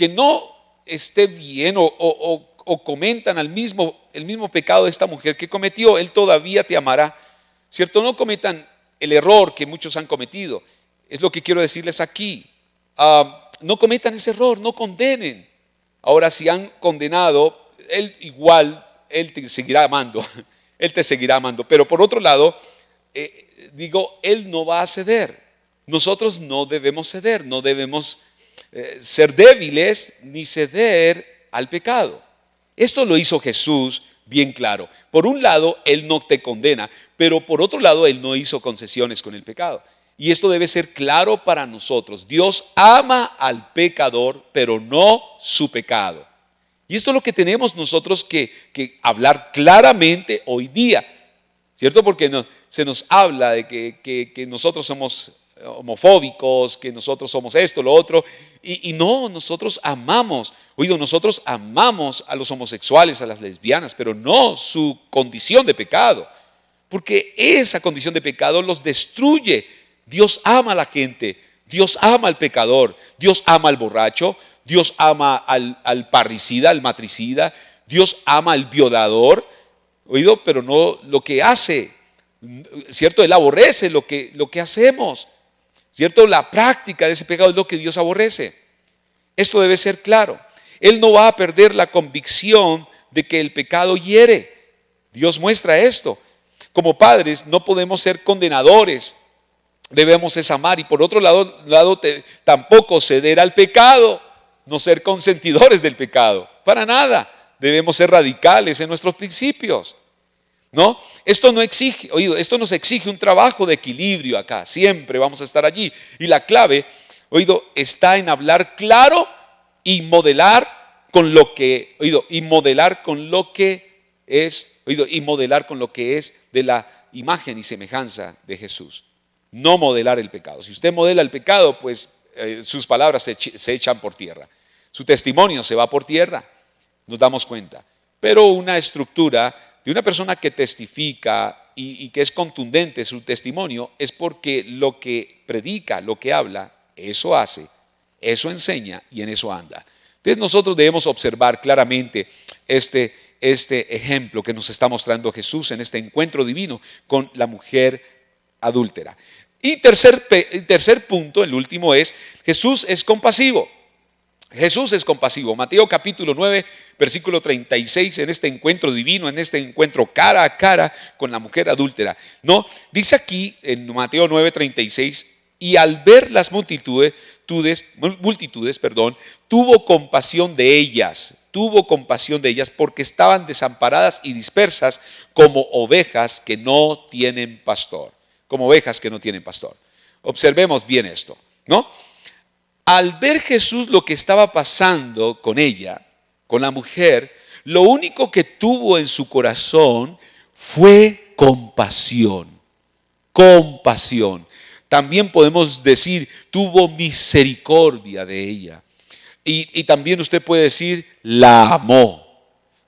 no esté bien o comentan el mismo pecado de esta mujer que cometió, Él todavía te amará, ¿cierto? No cometan el error que muchos han cometido. Es lo que quiero decirles aquí. No cometan ese error, no condenen. Ahora, si han condenado, Él te seguirá amando. Él te seguirá amando. Pero por otro lado, Él no va a ceder. Nosotros no debemos ceder, no debemos ser débiles ni ceder al pecado. Esto lo hizo Jesús bien claro. Por un lado, Él no te condena, pero por otro lado, Él no hizo concesiones con el pecado. Y esto debe ser claro para nosotros. Dios ama al pecador, pero no su pecado. Y esto es lo que tenemos nosotros que hablar claramente hoy día, ¿cierto? Porque se nos habla de que nosotros somos homofóbicos, que nosotros somos esto, lo otro, y no, nosotros amamos a los homosexuales, a las lesbianas, pero no su condición de pecado, porque esa condición de pecado los destruye. Dios ama a la gente, Dios ama al pecador, Dios ama al borracho, Dios ama al parricida, al matricida, Dios ama al violador, oído, pero no lo que hace, ¿cierto? Él aborrece lo que hacemos, ¿cierto? La práctica de ese pecado es lo que Dios aborrece. Esto debe ser claro. Él no va a perder la convicción de que el pecado hiere. Dios muestra esto. Como padres no podemos ser condenadores, debemos es amar, y por otro lado tampoco ceder al pecado, no ser consentidores del pecado, para nada. Debemos ser radicales en nuestros principios, ¿no? Esto nos exige un trabajo de equilibrio acá, siempre vamos a estar allí. Y la clave, está en hablar claro y modelar con lo que, y modelar con lo que es, y modelar con lo que es de la imagen y semejanza de Jesús. No modelar el pecado. Si usted modela el pecado, pues sus palabras se echan por tierra. Su testimonio se va por tierra, nos damos cuenta. Pero una estructura de una persona que testifica y que es contundente su testimonio es porque lo que predica, lo que habla, eso hace, eso enseña y en eso anda. Entonces nosotros debemos observar claramente este ejemplo que nos está mostrando Jesús en este encuentro divino con la mujer adúltera. Y tercer punto, el último es, Jesús es compasivo. Jesús es compasivo. Mateo capítulo 9, versículo 36, en este encuentro divino, en este encuentro cara a cara con la mujer adúltera. No, dice aquí en Mateo 9, 36, y al ver las multitudes, tuvo compasión de ellas porque estaban desamparadas y dispersas como ovejas que no tienen pastor. Observemos bien esto, ¿no? Al ver Jesús lo que estaba pasando con ella, con la mujer, lo único que tuvo en su corazón fue compasión. Compasión. También podemos decir, tuvo misericordia de ella. Y también usted puede decir, la amó.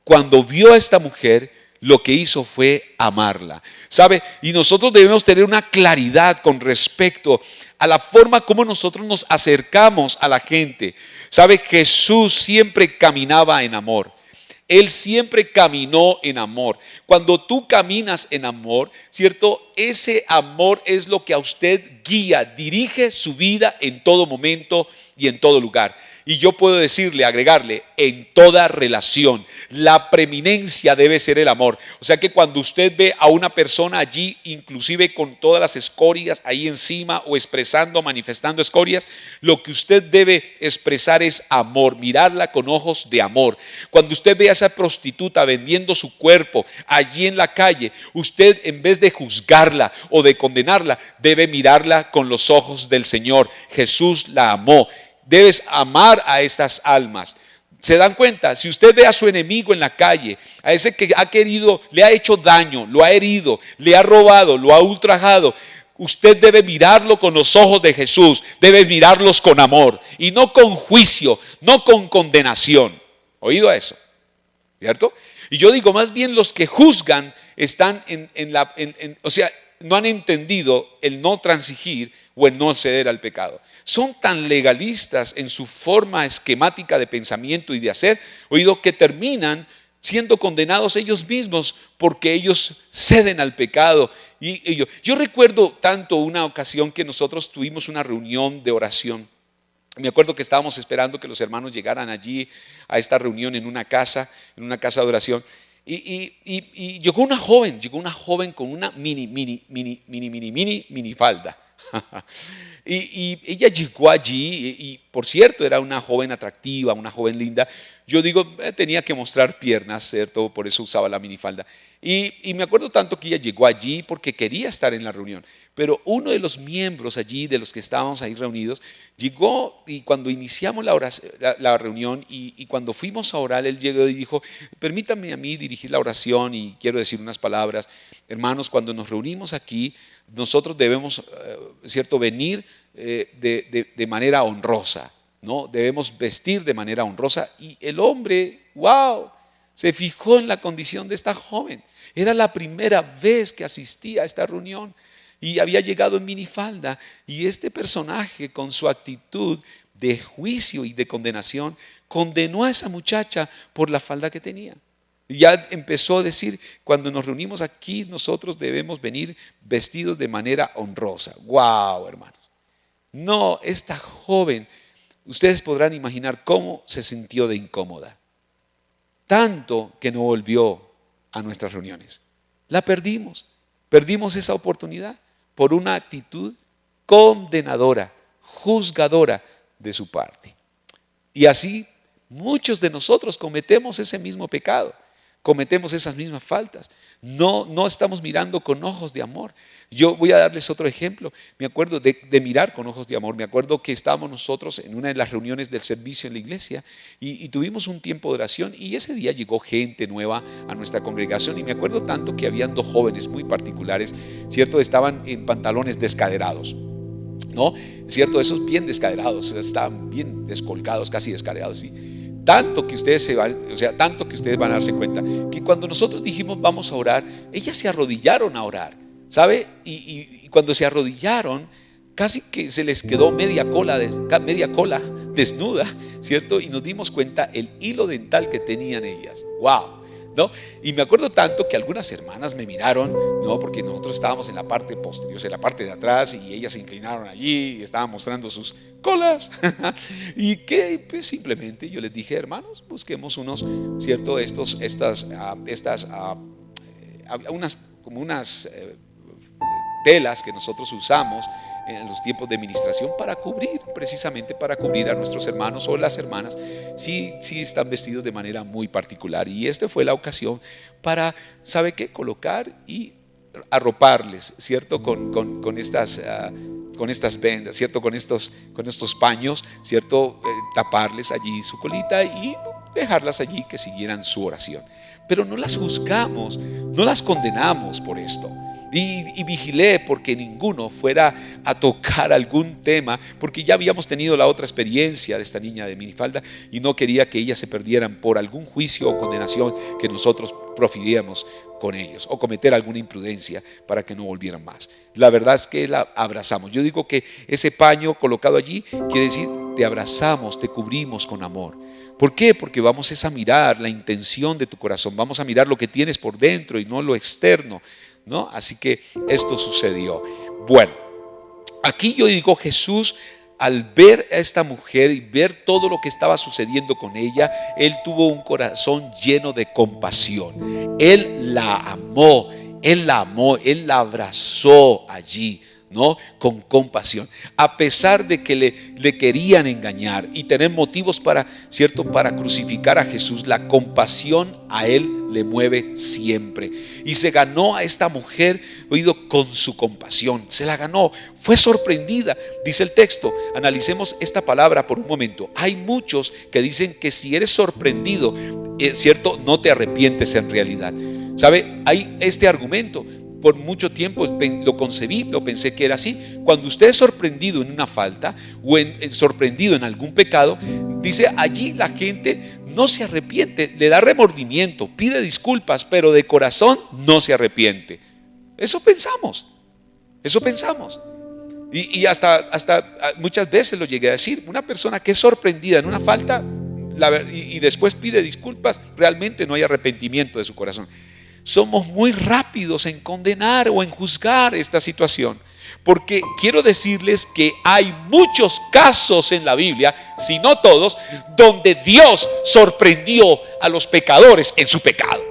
Cuando vio a esta mujer, lo que hizo fue amarla. ¿Sabe? Y nosotros debemos tener una claridad con respecto a la forma como nosotros nos acercamos a la gente. ¿Sabe? Jesús siempre caminaba en amor. Él siempre caminó en amor. Cuando tú caminas en amor, ¿cierto? Ese amor es lo que a usted guía, dirige su vida en todo momento y en todo lugar. Y yo puedo decirle, agregarle, en toda relación, la preeminencia debe ser el amor. O sea que cuando usted ve a una persona allí, inclusive con todas las escorias ahí encima o expresando, manifestando escorias, lo que usted debe expresar es amor, mirarla con ojos de amor. Cuando usted ve a esa prostituta vendiendo su cuerpo allí en la calle, usted en vez de juzgarla o de condenarla, debe mirarla con los ojos del Señor. Jesús la amó. debes amar a estas almas. ¿Se dan cuenta? Si usted ve a su enemigo en la calle, a ese que ha querido, le ha hecho daño, lo ha herido, le ha robado, lo ha ultrajado, usted debe mirarlo con los ojos de Jesús, debe mirarlos con amor y no con juicio, no con condenación. ¿Oído eso? ¿Cierto? Y yo digo, más bien los que juzgan están o sea, no han entendido el no transigir o el no ceder al pecado. Son tan legalistas en su forma esquemática de pensamiento y de hacer, oído, que terminan siendo condenados ellos mismos porque ellos ceden al pecado. Y yo recuerdo tanto una ocasión que nosotros tuvimos una reunión de oración. Me acuerdo que estábamos esperando que los hermanos llegaran allí a esta reunión en una casa de oración. Y llegó una joven con una mini falda. Y ella llegó allí y por cierto era una joven atractiva, una joven linda. Yo digo, tenía que mostrar piernas, ¿cierto? Por eso usaba la minifalda. Y me acuerdo tanto que ella llegó allí porque quería estar en la reunión. Pero uno de los miembros allí, de los que estábamos ahí reunidos, llegó y cuando iniciamos la reunión y cuando fuimos a orar, él llegó y dijo, permítame a mí dirigir la oración y quiero decir unas palabras. Hermanos, cuando nos reunimos aquí, nosotros debemos, ¿cierto?, venir de manera honrosa, ¿no? Debemos vestir de manera honrosa. Y el hombre, wow, se fijó en la condición de esta joven. Era la primera vez que asistía a esta reunión y había llegado en minifalda. Y este personaje, con su actitud de juicio y de condenación, condenó a esa muchacha por la falda que tenía. Y ya empezó a decir, cuando nos reunimos aquí, nosotros debemos venir vestidos de manera honrosa. ¡Wow, hermanos! No, esta joven, ustedes podrán imaginar cómo se sintió de incómoda. Tanto que no volvió a nuestras reuniones. La perdimos esa oportunidad por una actitud condenadora, juzgadora de su parte. Y así muchos de nosotros cometemos ese mismo pecado. Cometemos esas mismas faltas. No estamos mirando con ojos de amor. Yo voy a darles otro ejemplo. Me acuerdo de mirar con ojos de amor. Me acuerdo que estábamos nosotros en una de las reuniones del servicio en la iglesia y tuvimos un tiempo de oración y ese día llegó gente nueva a nuestra congregación y me acuerdo tanto que habían dos jóvenes muy particulares, ¿cierto? Estaban en pantalones descaderados, ¿no? ¿Cierto? Esos bien descaderados, estaban bien descolgados, casi descaderados, sí. Tanto que ustedes van a darse cuenta que cuando nosotros dijimos vamos a orar, ellas se arrodillaron a orar, ¿sabe? Y cuando se arrodillaron, casi que se les quedó media cola desnuda, ¿cierto? Y nos dimos cuenta el hilo dental que tenían ellas. ¡Wow! ¿No? Y me acuerdo tanto que algunas hermanas me miraron, ¿no? Porque nosotros estábamos en la parte posterior, en la parte de atrás, y ellas se inclinaron allí y estaban mostrando sus colas. Y que pues, simplemente yo les dije, hermanos, busquemos unos, ¿cierto? Unas telas que nosotros usamos en los tiempos de ministración precisamente para cubrir a nuestros hermanos o las hermanas si están vestidos de manera muy particular. Y esta fue la ocasión para, ¿sabe qué? Colocar y arroparles, ¿cierto? Con estas vendas, ¿cierto? Con estos paños, ¿cierto? Taparles allí su colita y dejarlas allí que siguieran su oración. Pero no las juzgamos, no las condenamos por esto. Y vigilé porque ninguno fuera a tocar algún tema, porque ya habíamos tenido la otra experiencia de esta niña de minifalda y no quería que ellas se perdieran por algún juicio o condenación que nosotros profiriéramos con ellos o cometer alguna imprudencia para que no volvieran más. La verdad es que la abrazamos. Yo digo que ese paño colocado allí quiere decir te abrazamos, te cubrimos con amor. ¿Por qué? Porque vamos a mirar la intención de tu corazón, vamos a mirar lo que tienes por dentro y no lo externo, ¿no? Así que esto sucedió. Bueno, aquí yo digo, Jesús, al ver a esta mujer y ver todo lo que estaba sucediendo con ella, Él tuvo un corazón lleno de compasión. Él la amó, Él la abrazó allí ¿no? Con compasión. A pesar de que le querían engañar y tener motivos para, ¿cierto?, para crucificar a Jesús, la compasión a él le mueve siempre. Y se ganó a esta mujer, oído, con su compasión. Se la ganó. Fue sorprendida. Dice el texto, analicemos esta palabra por un momento. Hay muchos que dicen que si eres sorprendido, ¿cierto?, no te arrepientes en realidad. ¿Sabe? Hay este argumento. Por mucho tiempo lo concebí, lo pensé que era así. Cuando usted es sorprendido en una falta o sorprendido en algún pecado, dice, allí la gente no se arrepiente, le da remordimiento, pide disculpas, pero de corazón no se arrepiente. Eso pensamos. Y hasta muchas veces lo llegué a decir. Una persona que es sorprendida en una falta y después pide disculpas, realmente no hay arrepentimiento de su corazón. Somos muy rápidos en condenar o en juzgar esta situación, porque quiero decirles que hay muchos casos en la Biblia, si no todos, donde Dios sorprendió a los pecadores en su pecado.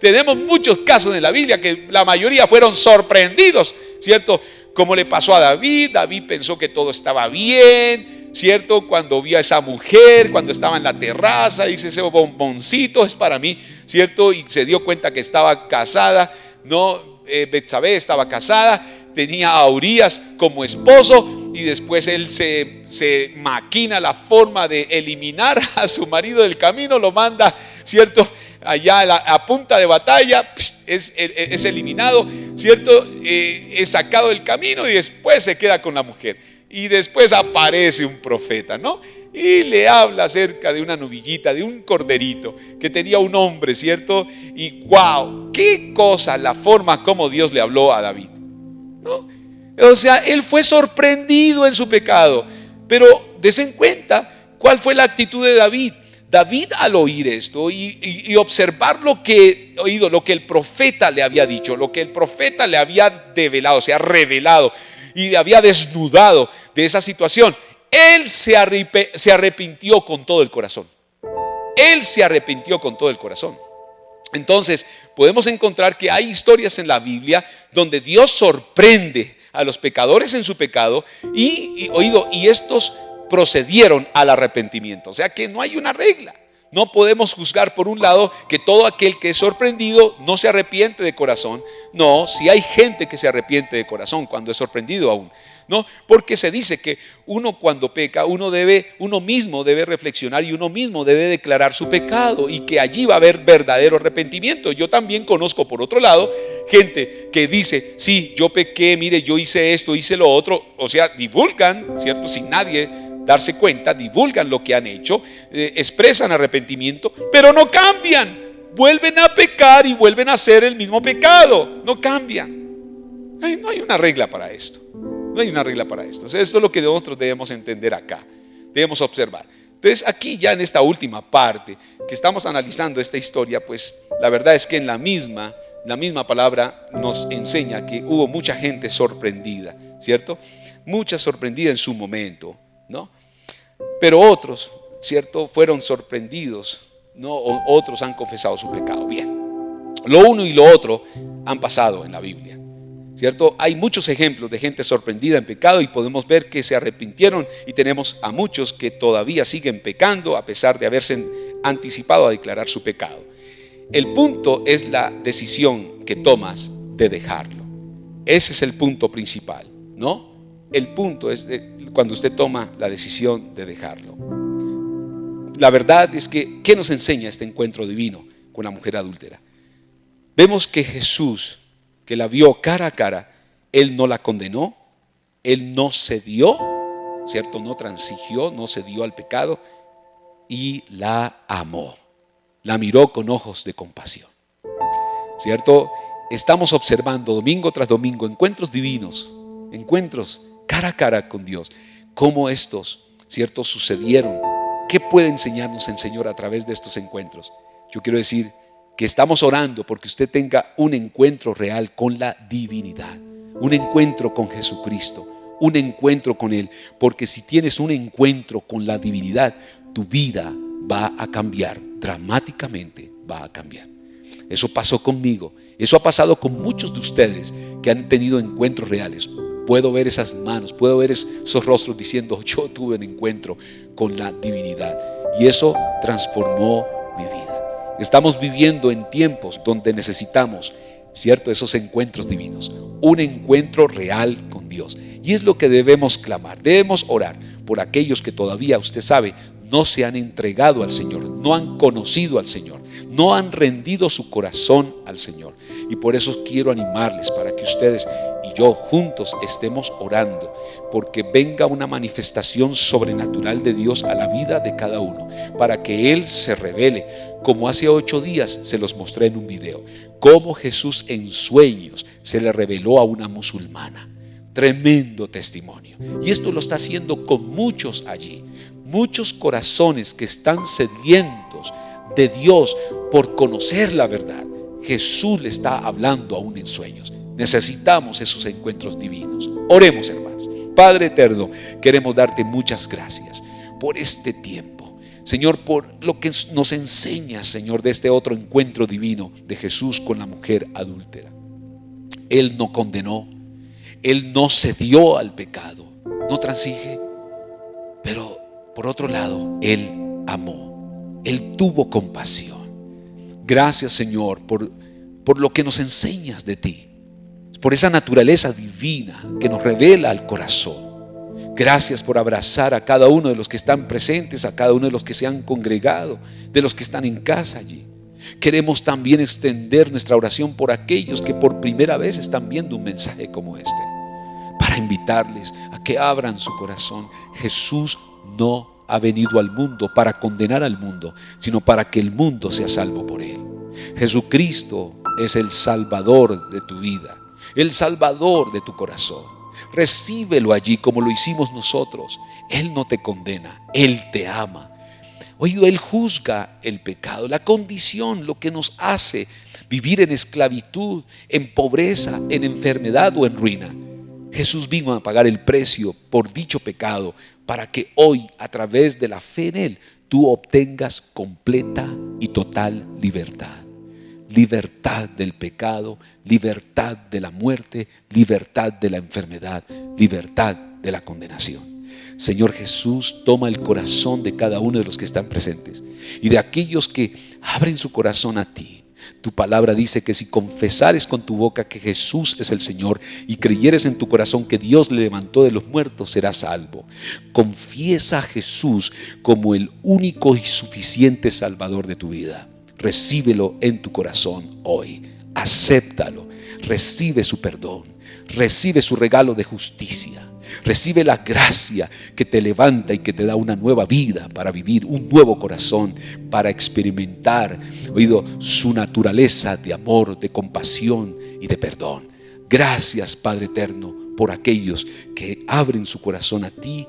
Tenemos muchos casos en la Biblia que la mayoría fueron sorprendidos, ¿cierto? Como le pasó a David. David pensó que todo estaba bien, ¿cierto? Cuando vio a esa mujer, cuando estaba en la terraza, dice, ese bomboncito es para mí, ¿cierto? Y se dio cuenta que estaba casada, ¿no? Betsabé estaba casada, tenía a Urías como esposo, y después él se maquina la forma de eliminar a su marido del camino, lo manda, ¿cierto?, allá a punta de batalla, es eliminado, ¿cierto?, es sacado del camino y después se queda con la mujer. Y después aparece un profeta, ¿no? Y le habla acerca de una novillita, de un corderito que tenía un hombre, ¿cierto? Y wow, qué cosa la forma como Dios le habló a David, ¿no? O sea, él fue sorprendido en su pecado. Pero desen cuenta cuál fue la actitud de David. David, al oír esto y observar lo que el profeta le había dicho, lo que el profeta le había develado, o sea, revelado, y le había desnudado de esa situación, él se arrepintió con todo el corazón. Él se arrepintió con todo el corazón. Entonces, podemos encontrar que hay historias en la Biblia donde Dios sorprende a los pecadores en su pecado y estos procedieron al arrepentimiento. O sea que no hay una regla. No podemos juzgar por un lado que todo aquel que es sorprendido no se arrepiente de corazón. No, si hay gente que se arrepiente de corazón cuando es sorprendido aún, ¿no? Porque se dice que uno cuando peca, uno mismo debe reflexionar y uno mismo debe declarar su pecado, y que allí va a haber verdadero arrepentimiento. Yo también conozco, por otro lado, gente que dice, sí, yo pequé, mire, yo hice esto, hice lo otro. O sea, divulgan, ¿cierto? Sin nadie darse cuenta, divulgan lo que han hecho, expresan arrepentimiento, pero no cambian. Vuelven a pecar y vuelven a hacer el mismo pecado. No cambian. No hay una regla para esto. No hay una regla para esto. O sea, esto es lo que nosotros debemos entender acá. Debemos observar. Entonces, aquí ya en esta última parte que estamos analizando esta historia, pues la verdad es que en la misma palabra nos enseña que hubo mucha gente sorprendida, ¿cierto? Mucha sorprendida en su momento, ¿no? Pero otros, ¿cierto?, fueron sorprendidos, ¿no? Otros han confesado su pecado. Bien, lo uno y lo otro han pasado en la Biblia, ¿cierto? Hay muchos ejemplos de gente sorprendida en pecado y podemos ver que se arrepintieron, y tenemos a muchos que todavía siguen pecando a pesar de haberse anticipado a declarar su pecado. El punto es la decisión que tomas de dejarlo. Ese es el punto principal, ¿no? El punto es cuando usted toma la decisión de dejarlo. La verdad es que, ¿qué nos enseña este encuentro divino con la mujer adúltera? Vemos que Jesús, que la vio cara a cara, Él no la condenó, Él no cedió, ¿cierto? No transigió, no cedió al pecado, y la amó. La miró con ojos de compasión, ¿cierto? Estamos observando domingo tras domingo encuentros divinos, encuentros cara a cara con Dios. Cómo estos, ¿cierto?, sucedieron. ¿Qué puede enseñarnos el Señor a través de estos encuentros? Yo quiero decir que estamos orando porque usted tenga un encuentro real con la divinidad, un encuentro con Jesucristo, un encuentro con Él. Porque si tienes un encuentro con la divinidad, tu vida va a cambiar, dramáticamente va a cambiar. Eso pasó conmigo. Eso ha pasado con muchos de ustedes que han tenido encuentros reales. Puedo ver esas manos, puedo ver esos rostros diciendo: yo tuve un encuentro con la divinidad. Y eso transformó mi vida. Estamos viviendo en tiempos donde necesitamos, ¿cierto?, esos encuentros divinos. Un encuentro real con Dios. Y es lo que debemos clamar. Debemos orar por aquellos que todavía, usted sabe, no se han entregado al Señor, no han conocido al Señor, no han rendido su corazón al Señor. Y por eso quiero animarles para que ustedes y yo juntos estemos orando, porque venga una manifestación sobrenatural de Dios a la vida de cada uno, para que Él se revele, como hace 8 días se los mostré en un video, cómo Jesús en sueños se le reveló a una musulmana. Tremendo testimonio. Y esto lo está haciendo con muchos allí. Muchos corazones que están sedientos de Dios por conocer la verdad. Jesús le está hablando aún en sueños. Necesitamos esos encuentros divinos. Oremos, hermanos. Padre eterno, queremos darte muchas gracias por este tiempo. Señor, por lo que nos enseñas, Señor, de este otro encuentro divino de Jesús con la mujer adúltera. Él no condenó, Él no cedió al pecado, no transige, pero por otro lado, Él amó, Él tuvo compasión. Gracias, Señor, por lo que nos enseñas de ti, por esa naturaleza divina que nos revela al corazón. Gracias por abrazar a cada uno de los que están presentes, a cada uno de los que se han congregado, de los que están en casa allí. Queremos también extender nuestra oración por aquellos que por primera vez están viendo un mensaje como este, para invitarles a que abran su corazón. Jesús no ha venido al mundo para condenar al mundo, sino para que el mundo sea salvo por Él. Jesucristo es el Salvador de tu vida, el Salvador de tu corazón. Recíbelo allí como lo hicimos nosotros. Él no te condena, Él te ama. Oído, Él juzga el pecado, la condición, lo que nos hace vivir en esclavitud, en pobreza, en enfermedad o en ruina. Jesús vino a pagar el precio por dicho pecado para que hoy, a través de la fe en Él, tú obtengas completa y total libertad. Libertad del pecado, libertad de la muerte, libertad de la enfermedad, libertad de la condenación. Señor Jesús, toma el corazón de cada uno de los que están presentes y de aquellos que abren su corazón a ti. Tu palabra dice que si confesares con tu boca que Jesús es el Señor y creyeres en tu corazón que Dios le levantó de los muertos, serás salvo. Confiesa a Jesús como el único y suficiente Salvador de tu vida. Recíbelo en tu corazón hoy. Acéptalo. Recibe su perdón. Recibe su regalo de justicia. Recibe la gracia que te levanta y que te da una nueva vida para vivir, un nuevo corazón para experimentar, oído, su naturaleza de amor, de compasión y de perdón. Gracias, Padre eterno, por aquellos que abren su corazón a ti,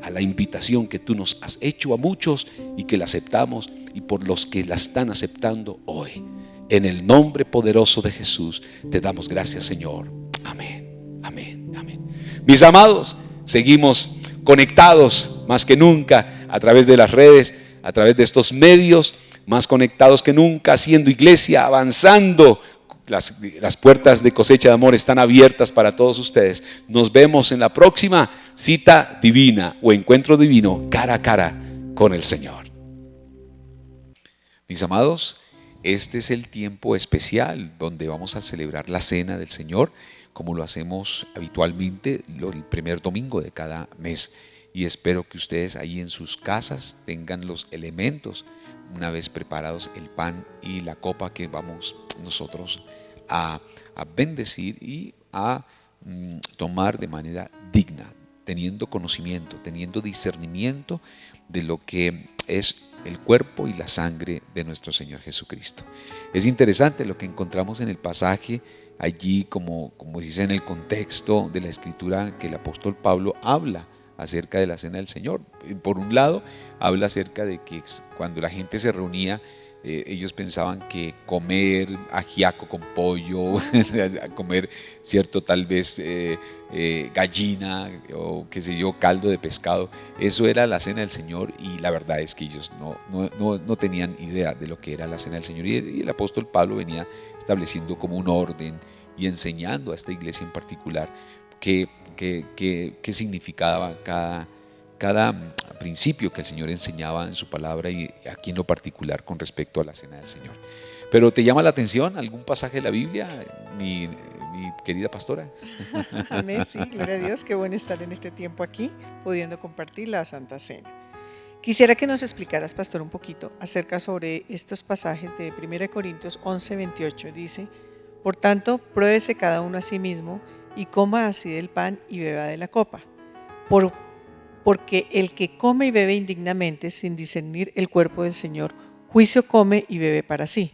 a la invitación que tú nos has hecho a muchos y que la aceptamos, y por los que la están aceptando hoy. En el nombre poderoso de Jesús te damos gracias, Señor. Amén, amén, amén. Mis amados, seguimos conectados más que nunca a través de las redes, a través de estos medios, más conectados que nunca, haciendo iglesia, avanzando. Las puertas de Cosecha de Amor están abiertas para todos ustedes. Nos vemos en la próxima cita divina o encuentro divino cara a cara con el Señor. Mis amados, este es el tiempo especial donde vamos a celebrar la cena del Señor, como lo hacemos habitualmente el primer domingo de cada mes. Y espero que ustedes ahí en sus casas tengan los elementos, una vez preparados el pan y la copa que vamos nosotros a bendecir y a tomar de manera digna, teniendo conocimiento, teniendo discernimiento de lo que es el cuerpo y la sangre de nuestro Señor Jesucristo. Es interesante lo que encontramos en el pasaje allí, como dice en el contexto de la Escritura, que el apóstol Pablo habla acerca de la cena del Señor. Por un lado, habla acerca de que cuando la gente se reunía Ellos pensaban que comer ajiaco con pollo, comer cierto tal vez gallina o qué sé yo, caldo de pescado, eso era la cena del Señor, y la verdad es que ellos no tenían idea de lo que era la cena del Señor, y el apóstol Pablo venía estableciendo como un orden y enseñando a esta iglesia en particular qué significaba cada principio que el Señor enseñaba en su palabra, y aquí en lo particular con respecto a la cena del Señor. Pero ¿te llama la atención algún pasaje de la Biblia, mi querida pastora? Amén, sí, gloria a Dios, qué bueno estar en este tiempo aquí, pudiendo compartir la Santa Cena. Quisiera que nos explicaras, pastor, un poquito acerca sobre estos pasajes de 1 Corintios 11:28. Dice: por tanto, pruébese cada uno a sí mismo y coma así del pan y beba de la copa. Porque el que come y bebe indignamente, sin discernir el cuerpo del Señor, juicio come y bebe para sí.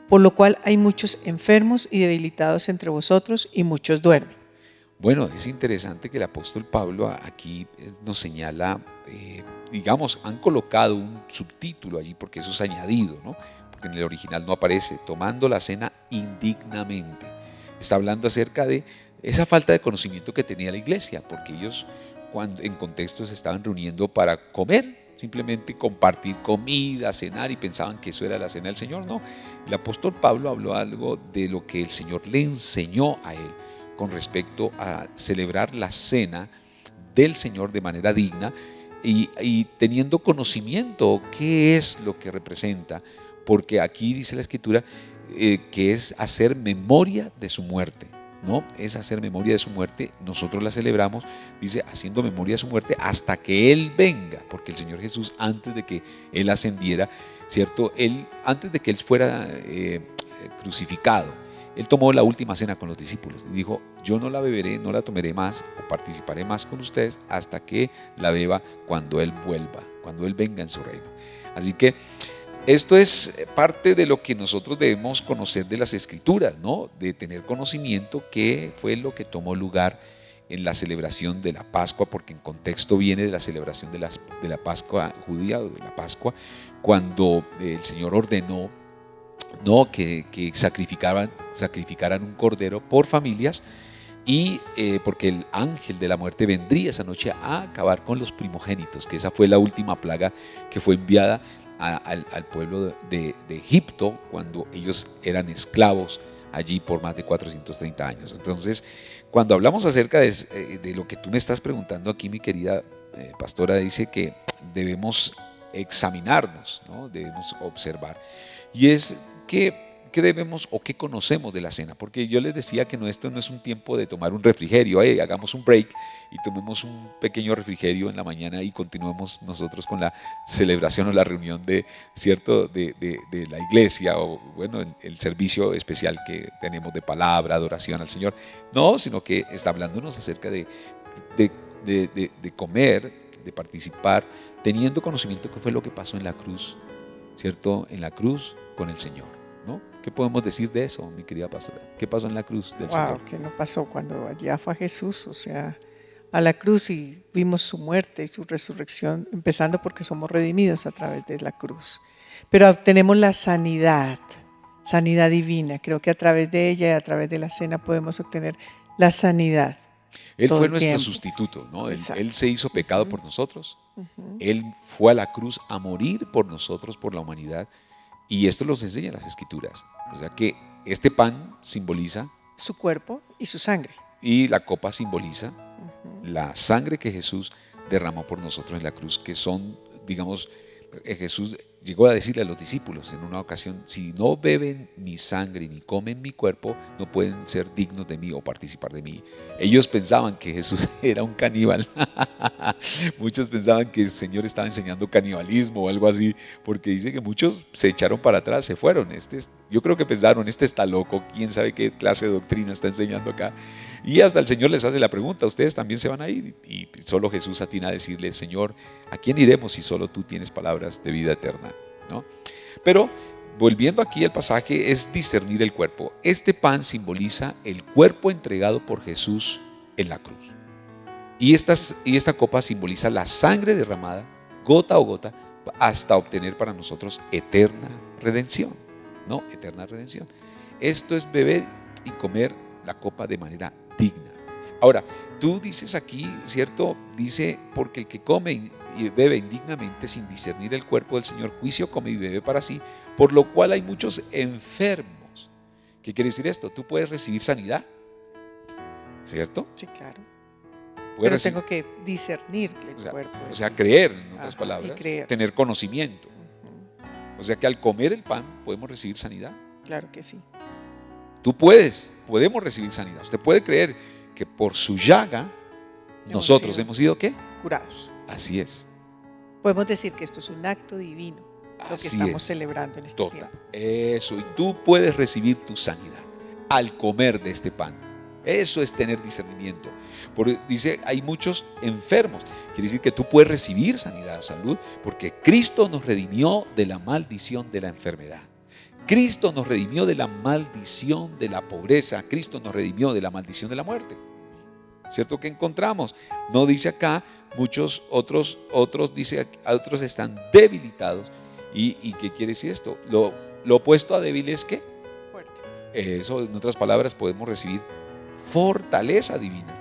Por lo cual hay muchos enfermos y debilitados entre vosotros, y muchos duermen. Bueno, es interesante que el apóstol Pablo aquí nos señala, digamos, han colocado un subtítulo allí porque eso es añadido, ¿no? Porque en el original no aparece, tomando la cena indignamente. Está hablando acerca de esa falta de conocimiento que tenía la iglesia, porque ellos en contextos se estaban reuniendo para comer, simplemente compartir comida, cenar, y pensaban que eso era la cena del Señor. No, el apóstol Pablo habló algo de lo que el Señor le enseñó a él con respecto a celebrar la cena del Señor de manera digna y teniendo conocimiento qué es lo que representa, porque aquí dice la Escritura que es hacer memoria de su muerte. No, es hacer memoria de su muerte. Nosotros la celebramos, dice, haciendo memoria de su muerte hasta que Él venga, porque el Señor Jesús, antes de que Él ascendiera, ¿cierto? Antes de que Él fuera crucificado, Él tomó la última cena con los discípulos y dijo: yo no la beberé, no la tomaré más o participaré más con ustedes hasta que la beba cuando Él vuelva, cuando Él venga en su reino. Así que esto es parte de lo que nosotros debemos conocer de las Escrituras, ¿no? De tener conocimiento qué fue lo que tomó lugar en la celebración de la Pascua, porque en contexto viene de la celebración de la Pascua judía, o de la Pascua, cuando el Señor ordenó, ¿no?, que sacrificaran un cordero por familias, y porque el ángel de la muerte vendría esa noche a acabar con los primogénitos, que esa fue la última plaga que fue enviada al pueblo de Egipto cuando ellos eran esclavos allí por más de 430 años. Entonces, cuando hablamos acerca de lo que tú me estás preguntando aquí, mi querida pastora, dice que debemos examinarnos, ¿no? Debemos observar, y es que ¿qué debemos o qué conocemos de la cena? Porque yo les decía que esto no es un tiempo de tomar un refrigerio, hagamos un break y tomemos un pequeño refrigerio en la mañana y continuemos nosotros con la celebración o la reunión de la iglesia, o bueno, el servicio especial que tenemos de palabra, adoración al Señor. No, sino que está hablándonos acerca de comer, de participar, teniendo conocimiento que fue lo que pasó en la cruz, ¿cierto? En la cruz con el Señor, ¿no? ¿Qué podemos decir de eso, mi querida pastora? ¿Qué pasó en la cruz del Señor? ¿Qué no pasó cuando allá fue Jesús? O sea, a la cruz, y vimos su muerte y su resurrección, empezando porque somos redimidos a través de la cruz. Pero tenemos la sanidad divina. Creo que a través de ella y a través de la cena podemos obtener la sanidad. Él fue nuestro sustituto, ¿no? Él se hizo pecado por nosotros. Él fue a la cruz a morir por nosotros, por la humanidad. Y esto los enseña las Escrituras. O sea que este pan simboliza su cuerpo y su sangre. Y la copa simboliza la sangre que Jesús derramó por nosotros en la cruz, que son, digamos, Jesús llegó a decirle a los discípulos en una ocasión: si no beben mi sangre ni comen mi cuerpo, no pueden ser dignos de mí o participar de mí. Ellos pensaban que Jesús era un caníbal. Muchos pensaban que el Señor estaba enseñando canibalismo o algo así, porque dice que muchos se echaron para atrás, se fueron. Yo creo que pensaron: este está loco, quién sabe qué clase de doctrina está enseñando acá. Y hasta el Señor les hace la pregunta: ustedes también se van a ir. Y solo Jesús atina a decirle: Señor, ¿a quién iremos si solo tú tienes palabras de vida eterna? ¿No? Pero volviendo aquí al pasaje, es discernir el cuerpo. Este pan simboliza el cuerpo entregado por Jesús en la cruz, y esta copa simboliza la sangre derramada gota a gota hasta obtener para nosotros eterna redención. ¿No? Eterna redención. Esto es beber y comer la copa de manera digna. Ahora, tú dices aquí, ¿cierto? Dice, porque el que come y bebe indignamente sin discernir el cuerpo del Señor, juicio come y bebe para sí, por lo cual hay muchos enfermos. ¿Qué quiere decir esto? Tú puedes recibir sanidad, ¿cierto? Sí, claro. Pero tengo que discernir el cuerpo. O sea, creer, en otras palabras, creer. tener conocimiento. O sea que al comer el pan podemos recibir sanidad. Claro que sí. Podemos recibir sanidad. Usted puede creer que por su llaga nosotros hemos sido ¿qué? Curados. Así es. Podemos decir que esto es un acto divino, lo que estamos celebrando en este tiempo. Eso, y tú puedes recibir tu sanidad al comer de este pan. Eso es tener discernimiento. Dice, hay muchos enfermos. Quiere decir que tú puedes recibir sanidad, salud, porque Cristo nos redimió de la maldición de la enfermedad. Cristo nos redimió de la maldición de la pobreza. Cristo nos redimió de la maldición de la muerte. ¿Cierto que encontramos? No dice acá, muchos otros dice, otros están debilitados. ¿Y qué quiere decir esto? Lo opuesto a débil es ¿qué? Fuerte. Eso, en otras palabras, podemos recibir fortaleza divina,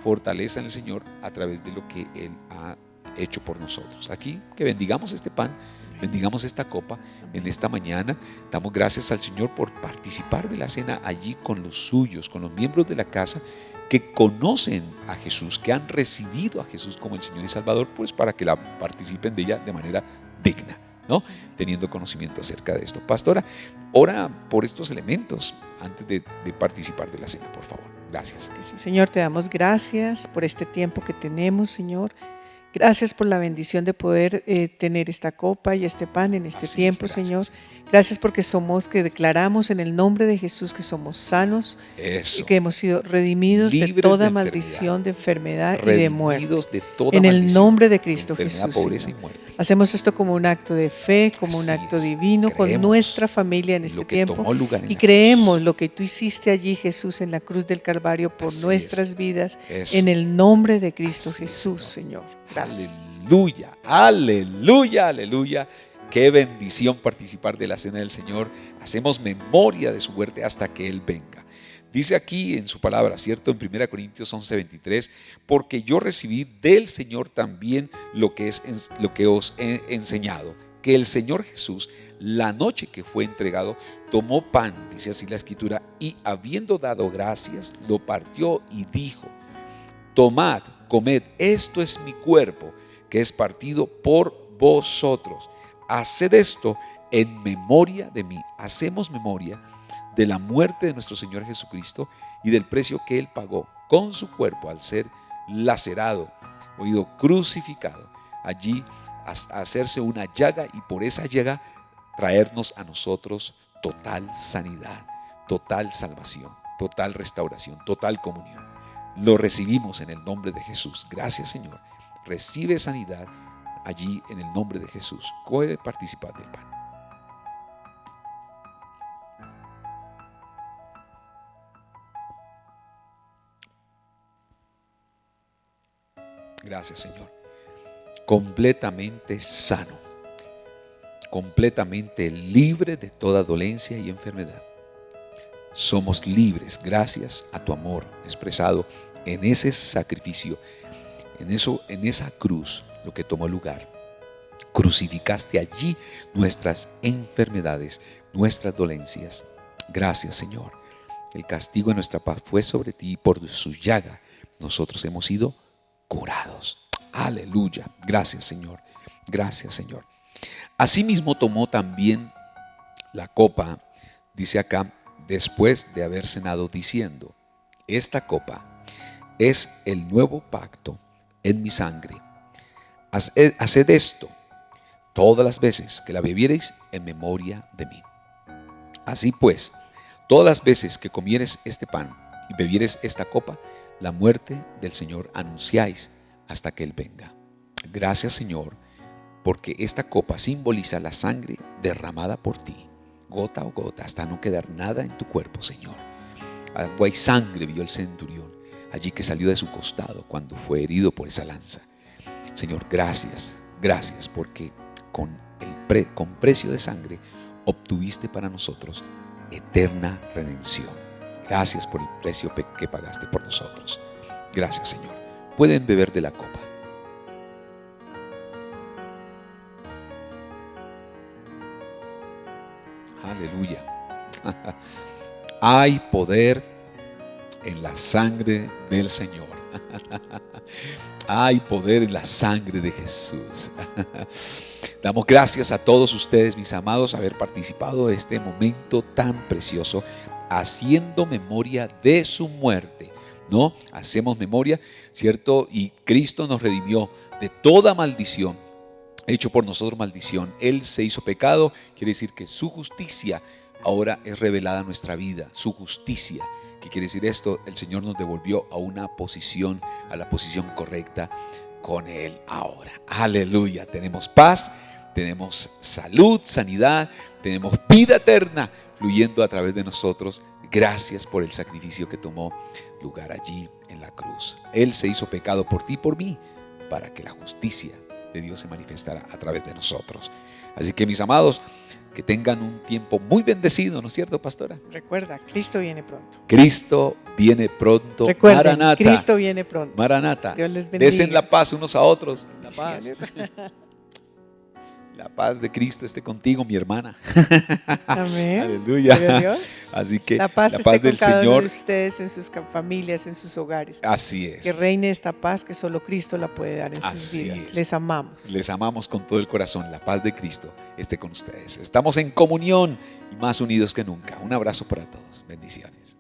fortaleza en el Señor a través de lo que Él ha hecho por nosotros. Aquí, que bendigamos este pan, bendigamos esta copa en esta mañana. Damos gracias al Señor por participar de la cena allí con los suyos, con los miembros de la casa que conocen a Jesús, que han recibido a Jesús como el Señor y Salvador, pues para que la participen de ella de manera digna, ¿no? Teniendo conocimiento acerca de esto. Pastora, ora por estos elementos antes de participar de la cena, por favor. Gracias. Sí, Señor, te damos gracias por este tiempo que tenemos, Señor. Gracias por la bendición de poder tener esta copa y este pan en este tiempo, Señor. Gracias porque que declaramos en el nombre de Jesús que somos sanos y que hemos sido redimidos de toda maldición, de enfermedad y de muerte. En el nombre de Cristo Jesús. Pobreza y muerte. Hacemos esto como un acto de fe, como un acto divino, con nuestra familia en este tiempo. Y creemos lo que tú hiciste allí, Jesús, en la cruz del Calvario por nuestras vidas. En el nombre de Cristo Jesús, Señor. Gracias. Aleluya, aleluya, aleluya. Qué bendición participar de la cena del Señor. Hacemos memoria de su muerte hasta que Él venga. Dice aquí en su palabra, ¿cierto? En 1 Corintios 11:23, porque yo recibí del Señor también lo que os he enseñado, que el Señor Jesús, la noche que fue entregado, tomó pan, dice así la Escritura, y habiendo dado gracias, lo partió y dijo, tomad, comed, esto es mi cuerpo, que es partido por vosotros. Haced esto en memoria de mí. Hacemos memoria de la muerte de nuestro Señor Jesucristo y del precio que Él pagó con su cuerpo al ser lacerado, crucificado, allí a hacerse una llaga y por esa llaga traernos a nosotros total sanidad, total salvación, total restauración, total comunión. Lo recibimos en el nombre de Jesús. Gracias, Señor. Recibe sanidad allí en el nombre de Jesús. Puede participar del pan. Gracias, Señor. Completamente sano, completamente libre de toda dolencia y enfermedad. Somos libres gracias a tu amor expresado en ese sacrificio, en esa cruz, lo que tomó lugar. Crucificaste allí nuestras enfermedades, nuestras dolencias. Gracias, Señor. El castigo de nuestra paz fue sobre ti y por su llaga nosotros hemos sido curados. Aleluya. Gracias, Señor. Gracias, Señor. Asimismo tomó también la copa, dice acá, después de haber cenado, diciendo, esta copa es el nuevo pacto en mi sangre. Haced esto todas las veces que la bebiereis en memoria de mí. Así pues, todas las veces que comieres este pan y bebieres esta copa, la muerte del Señor anunciáis hasta que Él venga. Gracias, Señor, porque esta copa simboliza la sangre derramada por ti, gota a gota, hasta no quedar nada en tu cuerpo, Señor. Agua y sangre vio el centurión allí que salió de su costado cuando fue herido por esa lanza. Señor, gracias, gracias, porque con precio de sangre, obtuviste para nosotros eterna redención. Gracias por el precio que pagaste por nosotros. Gracias, Señor. Pueden beber de la copa. Aleluya. Hay poder en la sangre del Señor. Hay poder en la sangre de Jesús. Damos gracias a todos ustedes, mis amados, haber participado de este momento tan precioso, haciendo memoria de su muerte. ¿No? Hacemos memoria, ¿cierto? Y Cristo nos redimió de toda maldición, hecho por nosotros maldición. Él se hizo pecado, quiere decir que su justicia ahora es revelada en nuestra vida, su justicia. ¿Qué quiere decir esto? El Señor nos devolvió a una posición, a la posición correcta con Él ahora. Aleluya. Tenemos paz, tenemos salud, sanidad, tenemos vida eterna fluyendo a través de nosotros. Gracias por el sacrificio que tomó lugar allí en la cruz. Él se hizo pecado por ti y por mí, para que la justicia de Dios se manifestara a través de nosotros. Así que, mis amados, que tengan un tiempo muy bendecido, ¿no es cierto, pastora? Recuerda, Cristo viene pronto. Cristo viene pronto. Recuerden, Maranata. Cristo viene pronto. Maranata. Dios les bendiga. Desen la paz unos a otros. La paz. Bendiciones. La paz de Cristo esté contigo, mi hermana. Amén. Aleluya. Gloria a Dios. Así que la paz esté del con cada Señor, uno de ustedes, en sus familias, en sus hogares. Así es. Que reine esta paz que solo Cristo la puede dar en sus Así vidas. es. Les amamos. Les amamos con todo el corazón. La paz de Cristo esté con ustedes. Estamos en comunión y más unidos que nunca. Un abrazo para todos. Bendiciones.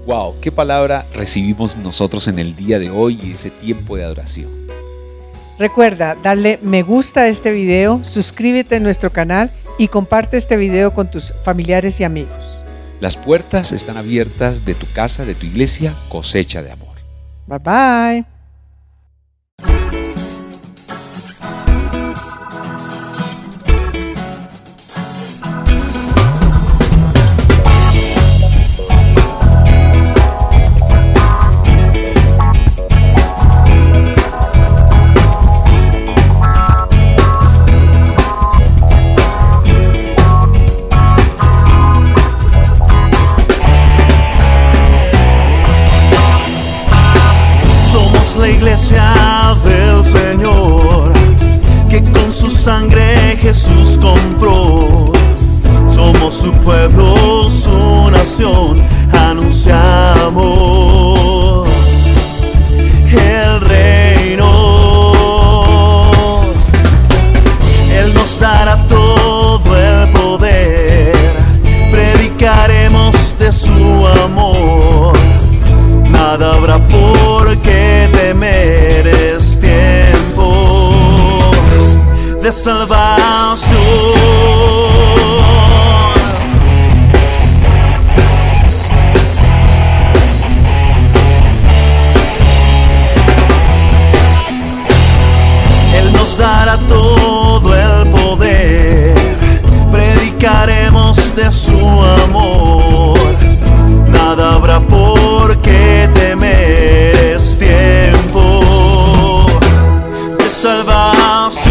Wow, qué palabra recibimos nosotros en el día de hoy y ese tiempo de adoración. Recuerda darle me gusta a este video, suscríbete a nuestro canal y comparte este video con tus familiares y amigos. Las puertas están abiertas de tu casa, de tu iglesia, Cosecha de Amor. Bye bye. La iglesia del Señor, que con su sangre Jesús compró. Somos su pueblo, su nación, anunciamos el reino. Él nos dará todo el poder, predicaremos de su amor. Nada habrá por qué temer, es tiempo de salvación. Él nos dará todo el poder, predicaremos de su amor. Nada habrá por qué temer, es tiempo de salvación.